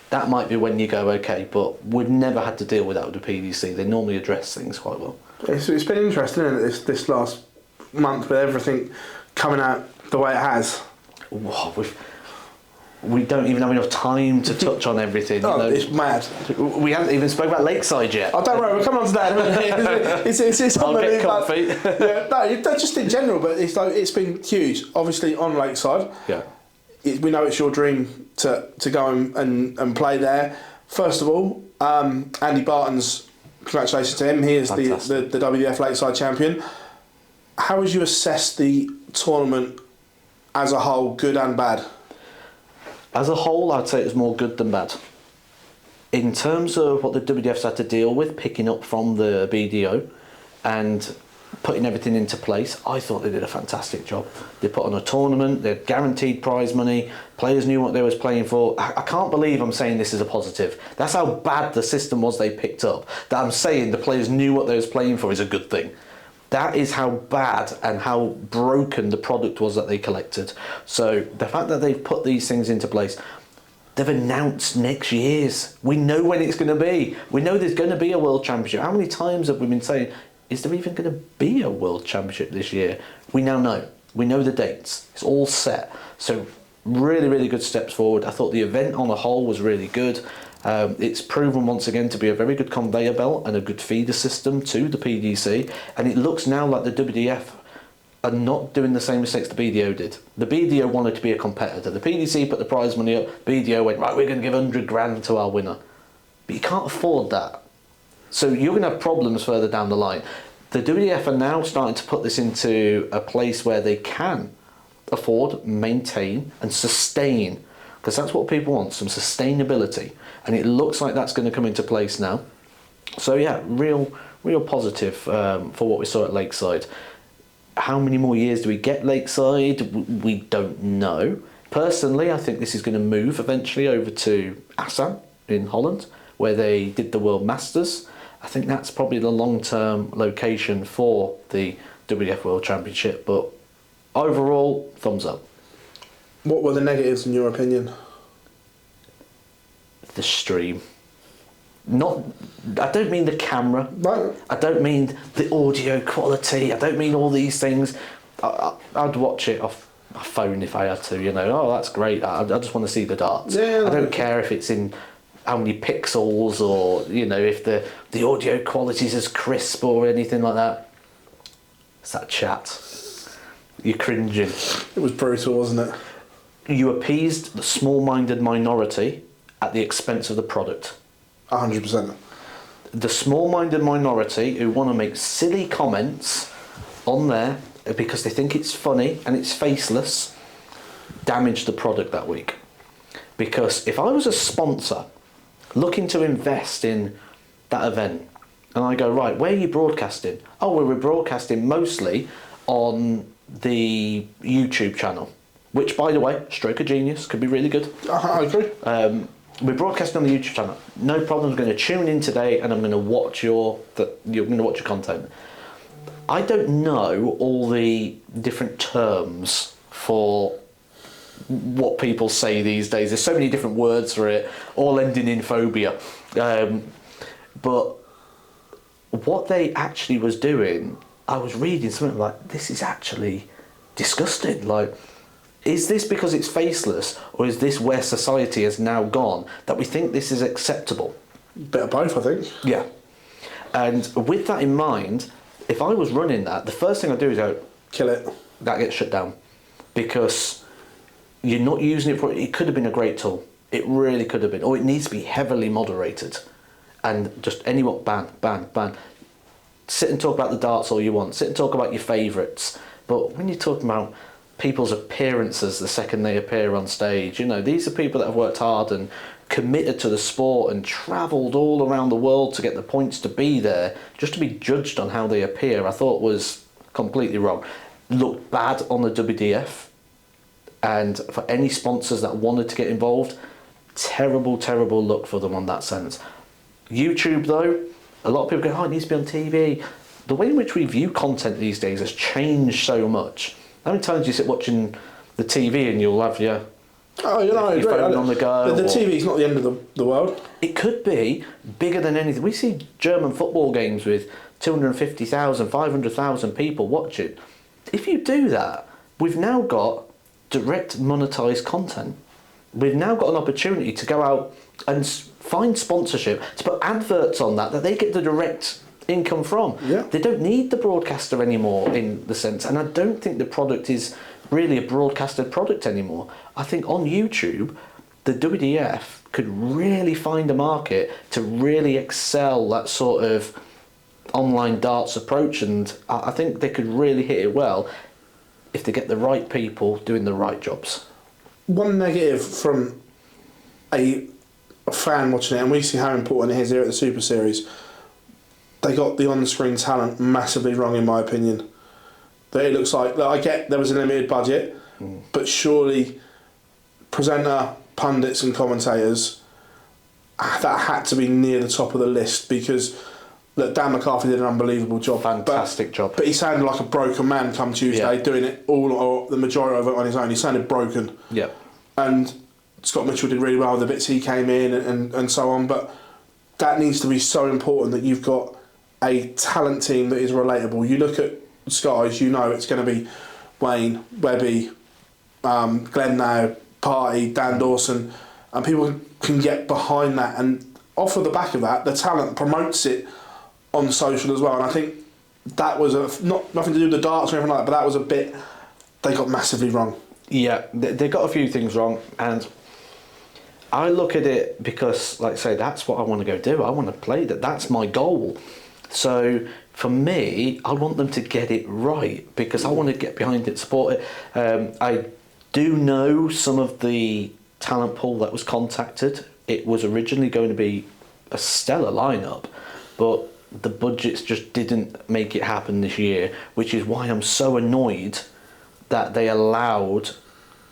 That might be when you go, okay, but we've never had to deal with that with the PDC. They normally address things quite well. It's been interesting, isn't it, this last month with everything coming out the way it has. Wow, we don't even have enough time to touch on everything. Oh, you know. it's mad. We haven't even spoke about Lakeside yet. Oh, don't worry, we'll come on to that. It's I'll get comfy. Yeah, no, just in general, but it's been huge. Obviously on Lakeside, Yeah. We know it's your dream to go and play there. First of all, Andy Barton's, congratulations to him. He is the WDF Lakeside champion. How would you assess the tournament as a whole, good and bad? As a whole, I'd say it was more good than bad. In terms of what the WDF's had to deal with, picking up from the BDO and putting everything into place, I thought they did a fantastic job. They put on a tournament, they had guaranteed prize money, players knew what they was playing for. I can't believe I'm saying this is a positive. That's how bad the system was they picked up. That I'm saying the players knew what they was playing for is a good thing. That is how bad and how broken the product was that they collected. So the fact that they've put these things into place, they've announced next year's. We know when it's going to be. We know there's going to be a World Championship. How many times have we been saying, is there even going to be a World Championship this year? We now know. We know the dates. It's all set. So really, really good steps forward. I thought the event on the whole was really good. It's proven once again to be a very good conveyor belt and a good feeder system to the PDC, and it looks now like the WDF are not doing the same mistakes the BDO did. The BDO wanted to be a competitor. The PDC put the prize money up, BDO went, right, we're going to give 100 grand to our winner. But you can't afford that. So you're going to have problems further down the line. The WDF are now starting to put this into a place where they can afford, maintain and sustain, because that's what people want, some sustainability. And it looks like that's going to come into place now. So yeah, real positive for what we saw at Lakeside. How many more years do we get Lakeside? We don't know. Personally, I think this is going to move eventually over to Assam in Holland, where they did the World Masters. I think that's probably the long-term location for the WDF World Championship. But overall, thumbs up. What were the negatives in your opinion? The stream. I don't mean the camera. No. I don't mean the audio quality. I don't mean all these things. I'd watch it off my phone if I had to, you know. Oh, that's great. I just want to see the darts. Yeah, I don't care if it's in how many pixels or, you know, if the audio quality is as crisp or anything like that. It's that chat. You're cringing. It was brutal, wasn't it? You appeased the small-minded minority at the expense of the product. 100%. The small-minded minority who want to make silly comments on there because they think it's funny and it's faceless damage the product that week. Because if I was a sponsor looking to invest in that event and I go, right, where are you broadcasting? Oh, well, we're broadcasting mostly on the YouTube channel, which, by the way, stroke of genius, could be really good. I agree. We're broadcasting on the YouTube channel. No problem. I'm going to tune in today, and I'm going to watch your content. I don't know all the different terms for what people say these days. There's so many different words for it, all ending in phobia. But what they actually was doing, I was reading something like, this is actually disgusting. Like, is this because it's faceless, or is this where society has now gone, that we think this is acceptable? Bit of both, I think. Yeah. And with that in mind, if I was running that, the first thing I'd do is go, kill it. That gets shut down. Because you're not using it for, it could have been a great tool. It really could have been. Or it needs to be heavily moderated. And just anyone, ban. Sit and talk about the darts all you want. Sit and talk about your favourites. But when you're talking about people's appearances the second they appear on stage. You know, these are people that have worked hard and committed to the sport and travelled all around the world to get the points to be there. Just to be judged on how they appear, I thought was completely wrong. Looked bad on the WDF, and for any sponsors that wanted to get involved, terrible look for them on that sense. YouTube though, a lot of people go, oh, it needs to be on TV. The way in which we view content these days has changed so much. How many times do you sit watching the TV and you'll have your, your phone on the go? The TV's not the end of the world. It could be bigger than anything. We see German football games with 250,000, 500,000 people watching. If you do that, we've now got direct monetized content. We've now got an opportunity to go out and find sponsorship, to put adverts on that they get the direct income from. Yeah. They don't need the broadcaster anymore in the sense, and I don't think the product is really a broadcasted product anymore. I think on YouTube, the WDF could really find a market to really excel that sort of online darts approach, and I think they could really hit it well if they get the right people doing the right jobs. One negative from a fan watching it, and we see how important it is here at the Super Series, they got the on-screen talent massively wrong, in my opinion. That it looks like, I get there was a limited budget, but surely presenter, pundits and commentators, that had to be near the top of the list, because look, Dan McCarthy did an unbelievable job. Fantastic job. But he sounded like a broken man come Tuesday, doing it all, or the majority of it on his own. He sounded broken. Yeah. And Scott Mitchell did really well with the bits he came in and so on. But that needs to be so important, that you've got a talent team that is relatable. You look at Skies, you know it's going to be Wayne, Webby, Glenn Now, Party, Dan Dawson, and people can get behind that. And off of the back of that, the talent promotes it on social as well. And I think that was nothing to do with the darts or anything like that, but that was a bit they got massively wrong. Yeah, they got a few things wrong, and I look at it because, like I say, that's what I want to go do. I want to play that. That's my goal. So for me, I want them to get it right, because I want to get behind it, support it. I do know some of the talent pool that was contacted. It was originally going to be a stellar lineup, but the budgets just didn't make it happen this year, which is why I'm so annoyed that they allowed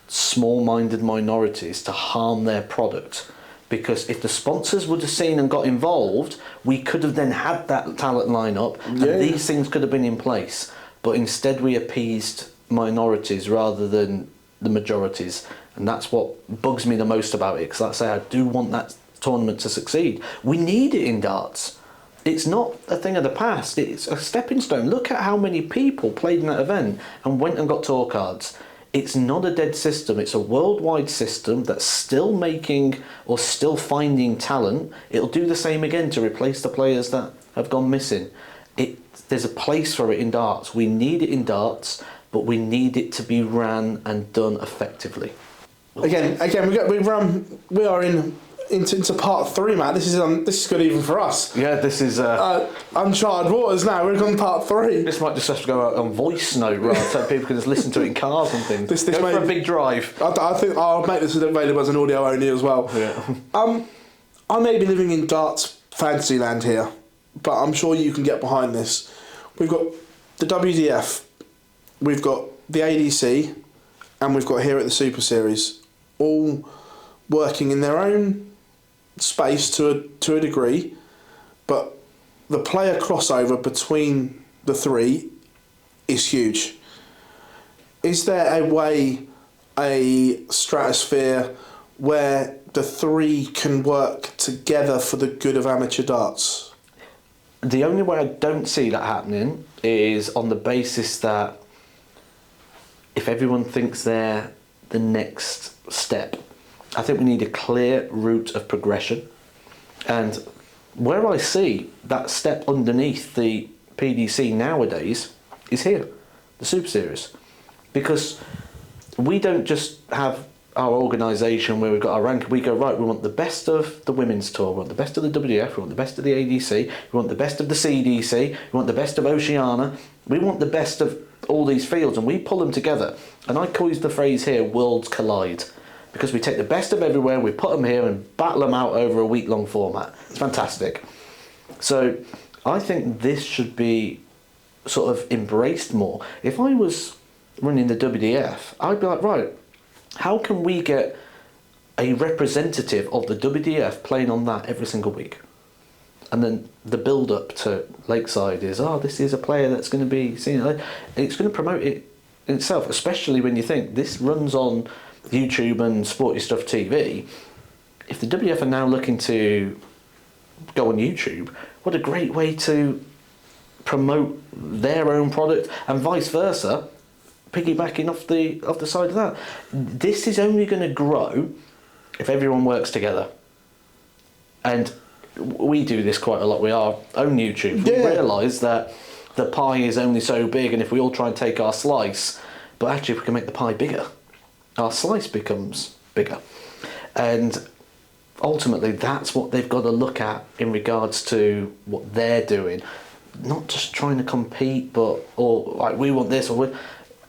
small-minded minorities to harm their product. Because if the sponsors would have seen and got involved, we could have then had that talent lineup, and these things could have been in place. But instead we appeased minorities rather than the majorities, and that's what bugs me the most about it, because like I say, I do want that tournament to succeed. We need it in darts. It's not a thing of the past, it's a stepping stone. Look at how many people played in that event and went and got tour cards. It's not a dead system, it's a worldwide system that's still making or still finding talent. It'll do the same again to replace the players that have gone missing. There's a place for it in darts. We need it in darts, but we need it to be ran and done effectively. Again, we are into part 3, Matt. This is good even for us. Yeah, this is uncharted waters now. We're on part 3. This might just have to go out on voice note, right? So people can just listen to it in cars and things. This go for a big drive. I think I'll make this available as an audio only as well. Yeah. I may be living in darts fantasy land here, but I'm sure you can get behind this. We've got the WDF, we've got the ADC, and we've got here at the Super Series, all working in their own space to a degree, but the player crossover between the three is huge. Is there a stratosphere where the three can work together for the good of amateur darts? The only way I don't see that happening is on the basis that if everyone thinks they're the next step, I think we need a clear route of progression. And where I see that step underneath the PDC nowadays is here, the Super Series. Because we don't just have our organisation where we've got our rank, we go, right, we want the best of the women's tour, we want the best of the WDF, we want the best of the ADC, we want the best of the CDC, we want the best of Oceania, we want the best of all these fields and we pull them together. And I call the phrase here, worlds collide. Because we take the best of everywhere, we put them here and battle them out over a week-long format. It's fantastic. So I think this should be sort of embraced more. If I was running the WDF, I'd be like, right, how can we get a representative of the WDF playing on that every single week? And then the build-up to Lakeside is, this is a player that's going to be seen. It's going to promote it in itself, especially when you think this runs on YouTube and Sporty Stuff TV. If the WDF are now looking to go on YouTube, what a great way to promote their own product, and vice versa, piggybacking off the side of that. This is only going to grow if everyone works together. And we do this quite a lot with our own YouTube. We realise that the pie is only so big, and if we all try and take our slice, but actually if we can make the pie bigger, our slice becomes bigger. And ultimately that's what they've got to look at in regards to what they're doing. Not just trying to compete, or like we want this, or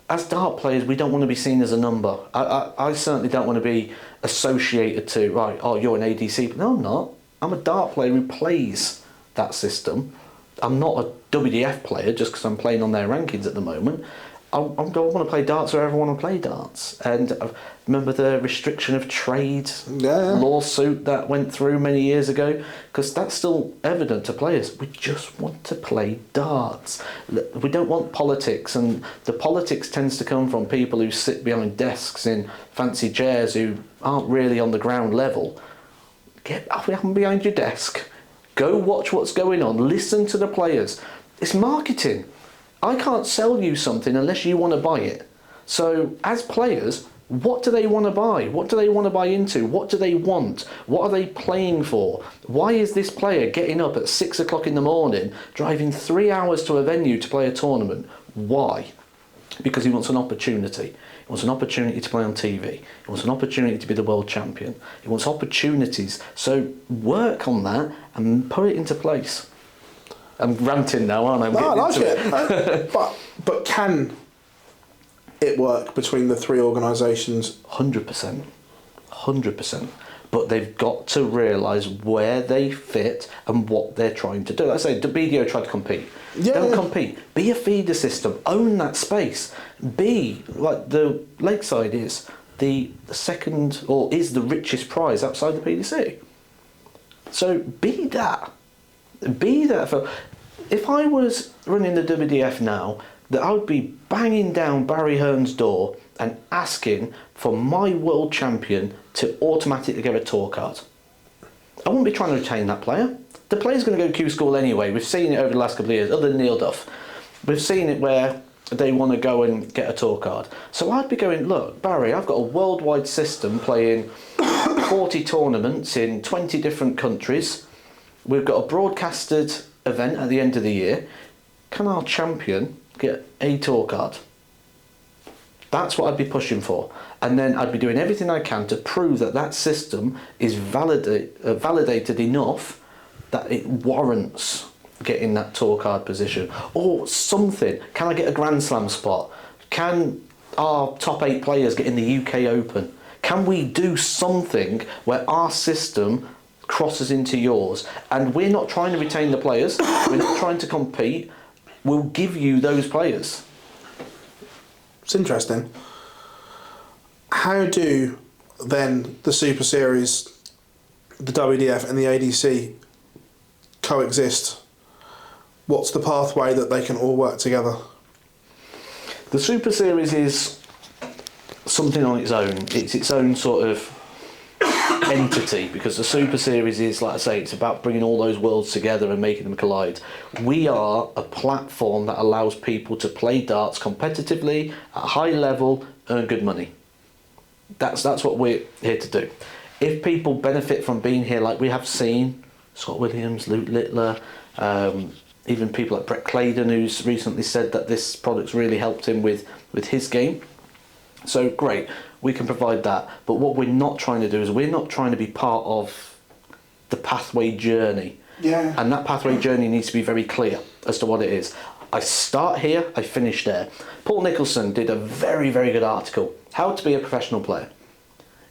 as dart players we don't want to be seen as a number. I certainly don't want to be associated to, right, you're an ADC. No, I'm not. I'm a dart player who plays that system. I'm not a WDF player just because I'm playing on their rankings at the moment. I want to play darts wherever I want to play darts. And I remember the restriction of trade lawsuit that went through many years ago, because that's still evident to players. We just want to play darts. We don't want politics, and the politics tends to come from people who sit behind desks in fancy chairs who aren't really on the ground level. Get up behind your desk, go watch what's going on, listen to the players. It's marketing. I can't sell you something unless you want to buy it. So as players, what do they want to buy? What do they want to buy into? What do they want? What are they playing for? Why is this player getting up at 6 o'clock in the morning, driving 3 hours to a venue to play a tournament? Why? Because he wants an opportunity. He wants an opportunity to play on TV. He wants an opportunity to be the world champion. He wants opportunities. So work on that and put it into place. I'm ranting now, aren't I? No, I like it. But can it work between the three organisations? 100%. 100%. But they've got to realise where they fit and what they're trying to do. Like I say, the BDO tried to compete. Don't compete. Be a feeder system. Own that space. Be, like the Lakeside is, the second, or is the richest prize outside the PDC. So be that. Be that. If I was running the WDF now, that I would be banging down Barry Hearn's door and asking for my world champion to automatically get a tour card. I wouldn't be trying to retain that player. The player's going to go to Q school anyway. We've seen it over the last couple of years, other than Neil Duff. We've seen it where they want to go and get a tour card. So I'd be going, look, Barry, I've got a worldwide system playing 40 tournaments in 20 different countries. We've got a broadcasted event at the end of the year. Can our champion get a tour card? That's what I'd be pushing for. And then I'd be doing everything I can to prove that that system is validated enough that it warrants getting that tour card position. Or something. Can I get a Grand Slam spot? Can our top 8 players get in the UK Open? Can we do something where our system crosses into yours? And we're not trying to retain the players. We're not trying to compete. We'll give you those players. It's interesting. How do then the Super Series, the WDF and the ADC coexist? What's the pathway that they can all work together? The Super Series is something on its own. It's its own sort of entity, because the Super Series is, like I say, it's about bringing all those worlds together and making them collide. We are a platform that allows people to play darts competitively at a high level, earn good money. That's what we're here to do. If people benefit from being here, like we have seen Scott Williams, Luke Littler, even people like Brett Claydon, who's recently said that this product's really helped him with his game. So great, we can provide that. But what we're not trying to do is we're not trying to be part of the pathway journey. Yeah. And that pathway journey needs to be very clear as to what it is. I start here, I finish there. Paul Nicholson did a very, very good article, How to be a Professional Player.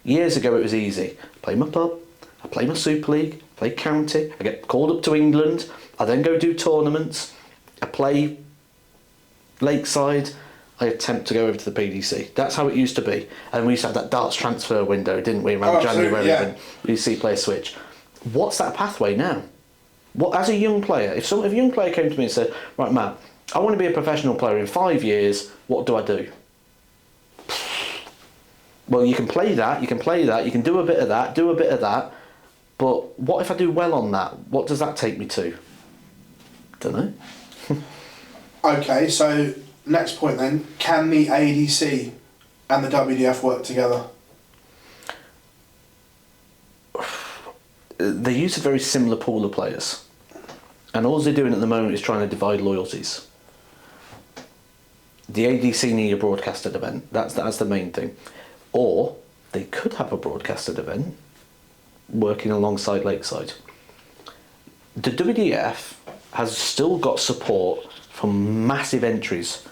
Years ago it was easy. I play my pub, I play my Super League, I play county, I get called up to England, I then go do tournaments, I play Lakeside, I attempt to go over to the PDC. That's how it used to be. And we used to have that darts transfer window, didn't we, around January when we see players switch. What's that pathway now? What, as a young player, if a young player came to me and said, right, Matt, I want to be a professional player in 5 years, what do I do? Well, you can play that, you can do a bit of that, but what if I do well on that? What does that take me to? Don't know. Okay, so next point then, can the ADC and the WDF work together? They use a very similar pool of players, and all they're doing at the moment is trying to divide loyalties. The ADC need a broadcasted event, that's the main thing. Or they could have a broadcasted event working alongside Lakeside. The WDF has still got support from massive entries.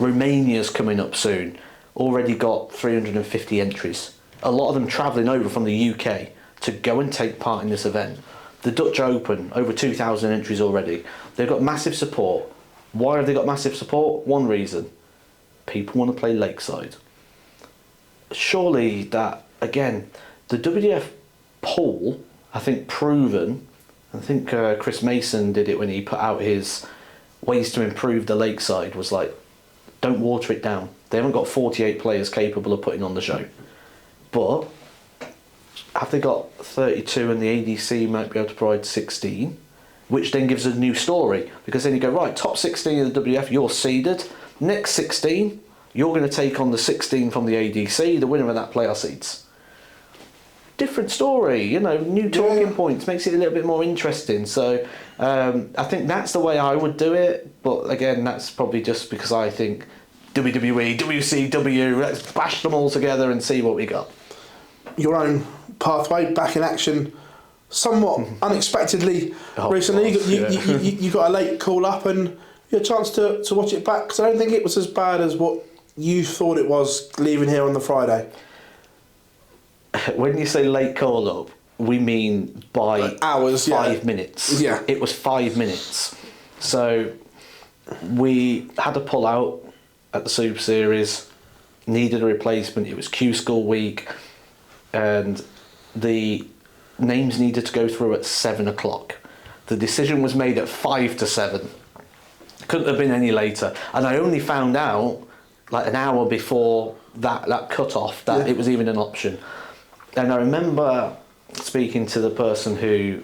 Romania's coming up soon, already got 350 entries. A lot of them travelling over from the UK to go and take part in this event. The Dutch Open, over 2,000 entries already. They've got massive support. Why have they got massive support? One reason. People want to play Lakeside. Surely that, again, the WDF poll, I think proven, I think Chris Mason did it when he put out his ways to improve the Lakeside, was like, don't water it down. They haven't got 48 players capable of putting on the show. But have they got 32 and the ADC might be able to provide 16, which then gives us a new story, because then you go, right, top 16 of the WDF, you're seeded. Next 16, you're going to take on the 16 from the ADC, the winner of that player seeds. Different story, you know, new talking points, makes it a little bit more interesting. So I think that's the way I would do it, but again, that's probably just because I think WWE, WCW, let's bash them all together and see what we got. Your own pathway back in action somewhat unexpectedly recently. You got a late call up and you had a chance to watch it back, because I don't think it was as bad as what you thought it was leaving here on the Friday. When you say late call up, we mean by hours, 5 minutes. Yeah. It was 5 minutes. So we had to pull out at the Super Series, needed a replacement. It was Q School week, and the names needed to go through at 7 o'clock. The decision was made at 5 to 7. Couldn't have been any later. And I only found out like an hour before that cut-off that it was even an option. And I remember speaking to the person who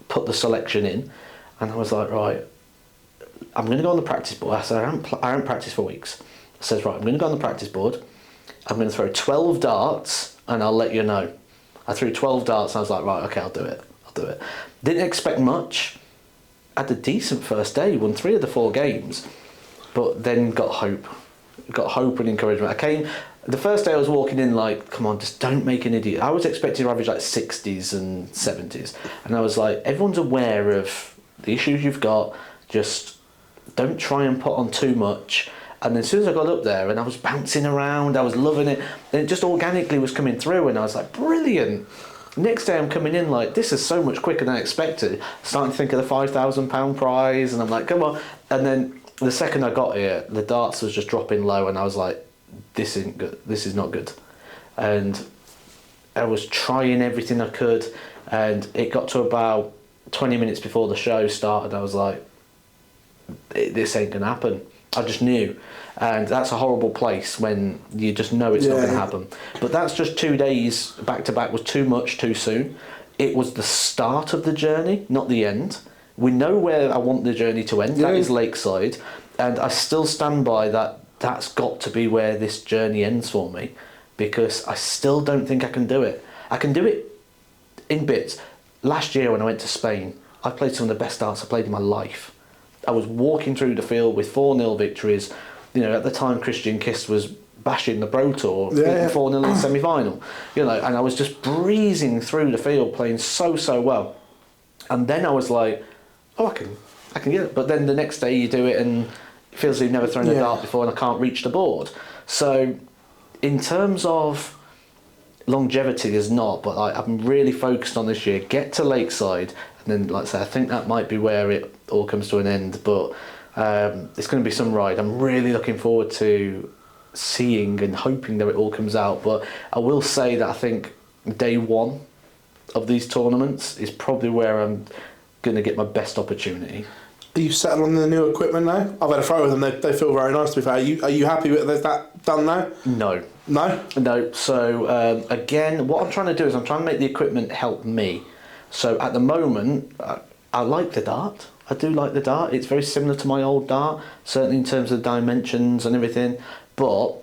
put the selection in, and I was like, right, I'm going to go on the practice board. I said, I haven't practiced for weeks. I said, right, I'm going to go on the practice board. I'm going to throw 12 darts, and I'll let you know. I threw 12 darts, and I was like, right, okay, I'll do it. Didn't expect much. Had a decent first day, won 3 of the 4 games, but then got hope and encouragement. The first day I was walking in like, come on, just don't make an idiot. I was expecting to average like 60s and 70s, and I was like, everyone's aware of the issues you've got, just don't try and put on too much. And then as soon as I got up there and I was bouncing around, I was loving it, and it just organically was coming through, and I was like, brilliant. Next day I'm coming in like, this is so much quicker than I expected. Starting to think of the £5,000 prize, and I'm like, come on. And then the second I got here, the darts was just dropping low, and I was like, this isn't good. This is not good. And I was trying everything I could, and it got to about 20 minutes before the show started. I was like, this ain't gonna happen. I just knew. And that's a horrible place when you just know it's not going to happen. But that's just 2 days back to back was too much too soon. It was the start of the journey, not the end. We know where I want the journey to end. That is Lakeside. And I still stand by that. That's got to be where this journey ends for me, because I still don't think I can do it. I can do it in bits. Last year when I went to Spain, I played some of the best darts I played in my life. I was walking through the field with 4-0 victories. You know, at the time Christian Kiss was bashing the Pro Tour, 4-0 in the semi-final. You know, and I was just breezing through the field, playing so well. And then I was like, oh, I can get it. But then the next day you do it and it feels like you've never thrown a dart before and I can't reach the board. So in terms of longevity, there's not, but I'm really focused on this year. Get to Lakeside, and then, like I say, I think that might be where it all comes to an end. But it's going to be some ride. I'm really looking forward to seeing and hoping that it all comes out. But I will say that I think day one of these tournaments is probably where I'm going to get my best opportunity. Are you settled on the new equipment now? I've had a throw with them. They feel very nice, to be fair. Are you happy with that done now? No. No? No. So, again, what I'm trying to do is I'm trying to make the equipment help me. So, at the moment, I like the dart. I do like the dart. It's very similar to my old dart, certainly in terms of dimensions and everything. But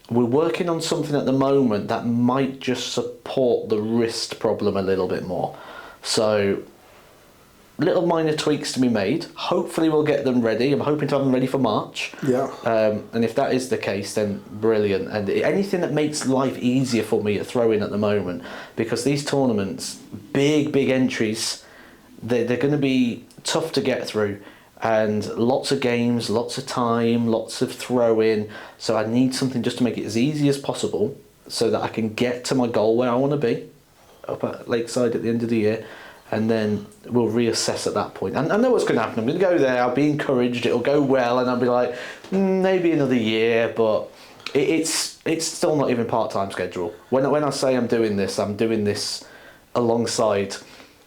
we're working on something at the moment that might just support the wrist problem a little bit more. So, little minor tweaks to be made. Hopefully we'll get them ready. I'm hoping to have them ready for March. Yeah. And if that is the case, then brilliant. And anything that makes life easier for me at throwing at the moment, because these tournaments, big entries, they're going to be tough to get through. And lots of games, lots of time, lots of throwing. So I need something just to make it as easy as possible so that I can get to my goal where I want to be, up at Lakeside at the end of the year. And then we'll reassess at that point. And I know what's going to happen. I'm going to go there, I'll be encouraged, it'll go well, and I'll be like, maybe another year, but it's still not even part-time schedule. When I say I'm doing this alongside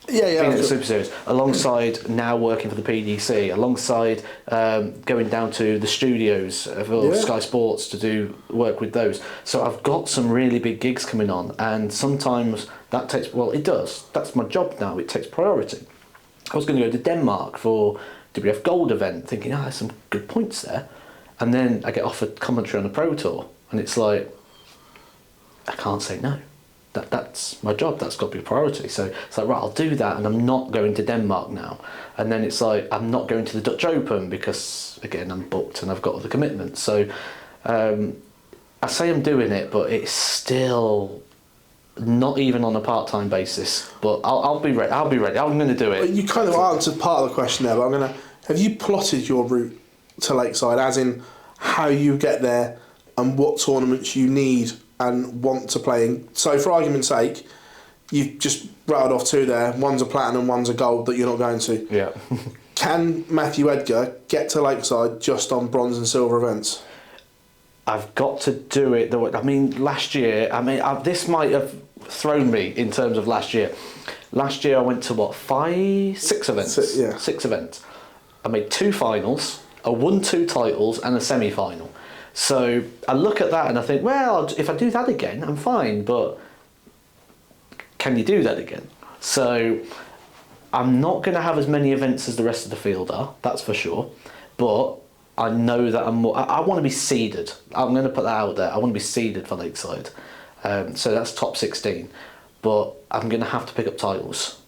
being at the Super Series, alongside now working for the PDC, alongside going down to the studios for Sky Sports to do work with those. So I've got some really big gigs coming on, and sometimes that takes, well, it does. That's my job now. It takes priority. I was going to go to Denmark for WF Gold event, thinking, there's some good points there. And then I get offered commentary on the Pro Tour, and it's like, I can't say no. That's my job. That's got to be a priority. So it's like, right, I'll do that, and I'm not going to Denmark now. And then it's like, I'm not going to the Dutch Open because, again, I'm booked and I've got other commitments. So I say I'm doing it, but it's still not even on a part-time basis. But I'll be ready. I'm going to do it. Well, you kind of answered part of the question there, but have you plotted your route to Lakeside, as in how you get there and what tournaments you need and want to play in? So for argument's sake, you've just rattled off two there. One's a platinum, one's a gold that you're not going to. Yeah. Can Matthew Edgar get to Lakeside just on bronze and silver events? I've got to do it. Last year, this might have thrown me in terms of last year. Last year I went to six events? Six events. I made 2 finals, I won 2 titles and a semi-final. So I look at that and I think, well, if I do that again, I'm fine, but can you do that again? So I'm not going to have as many events as the rest of the field are, that's for sure, but I know that I want to be seeded. I'm going to put that out there. I want to be seeded for Lakeside. So that's top 16, but I'm going to have to pick up titles.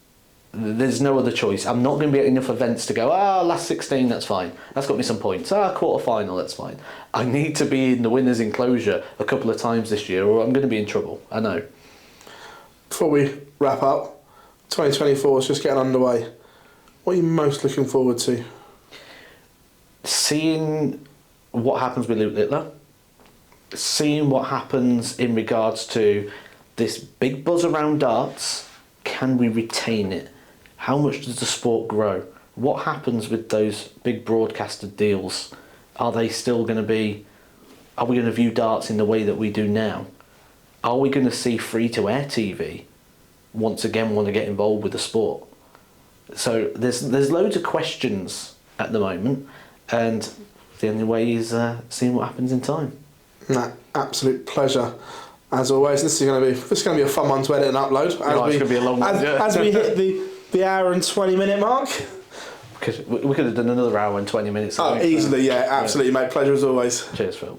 There's no other choice. I'm not going to be at enough events to go, last 16, that's fine. That's got me some points. Quarter final, that's fine. I need to be in the winner's enclosure a couple of times this year or I'm going to be in trouble. I know. Before we wrap up, 2024 is just getting underway. What are you most looking forward to? Seeing what happens with Luke Littler. Seeing what happens in regards to this big buzz around darts. Can we retain it? How much does the sport grow? What happens with those big broadcasted deals? Are we going to view darts in the way that we do now? Are we going to see free-to-air TV once again want to get involved with the sport? So there's loads of questions at the moment, and the only way is seeing what happens in time. Absolute pleasure. As always, this is going to be a fun one to edit and upload. It's going to be a long one. As we hit the hour and 20 minute mark. We could have done another hour and 20 minutes. Easily, absolutely, mate. Pleasure as always. Cheers, Phil.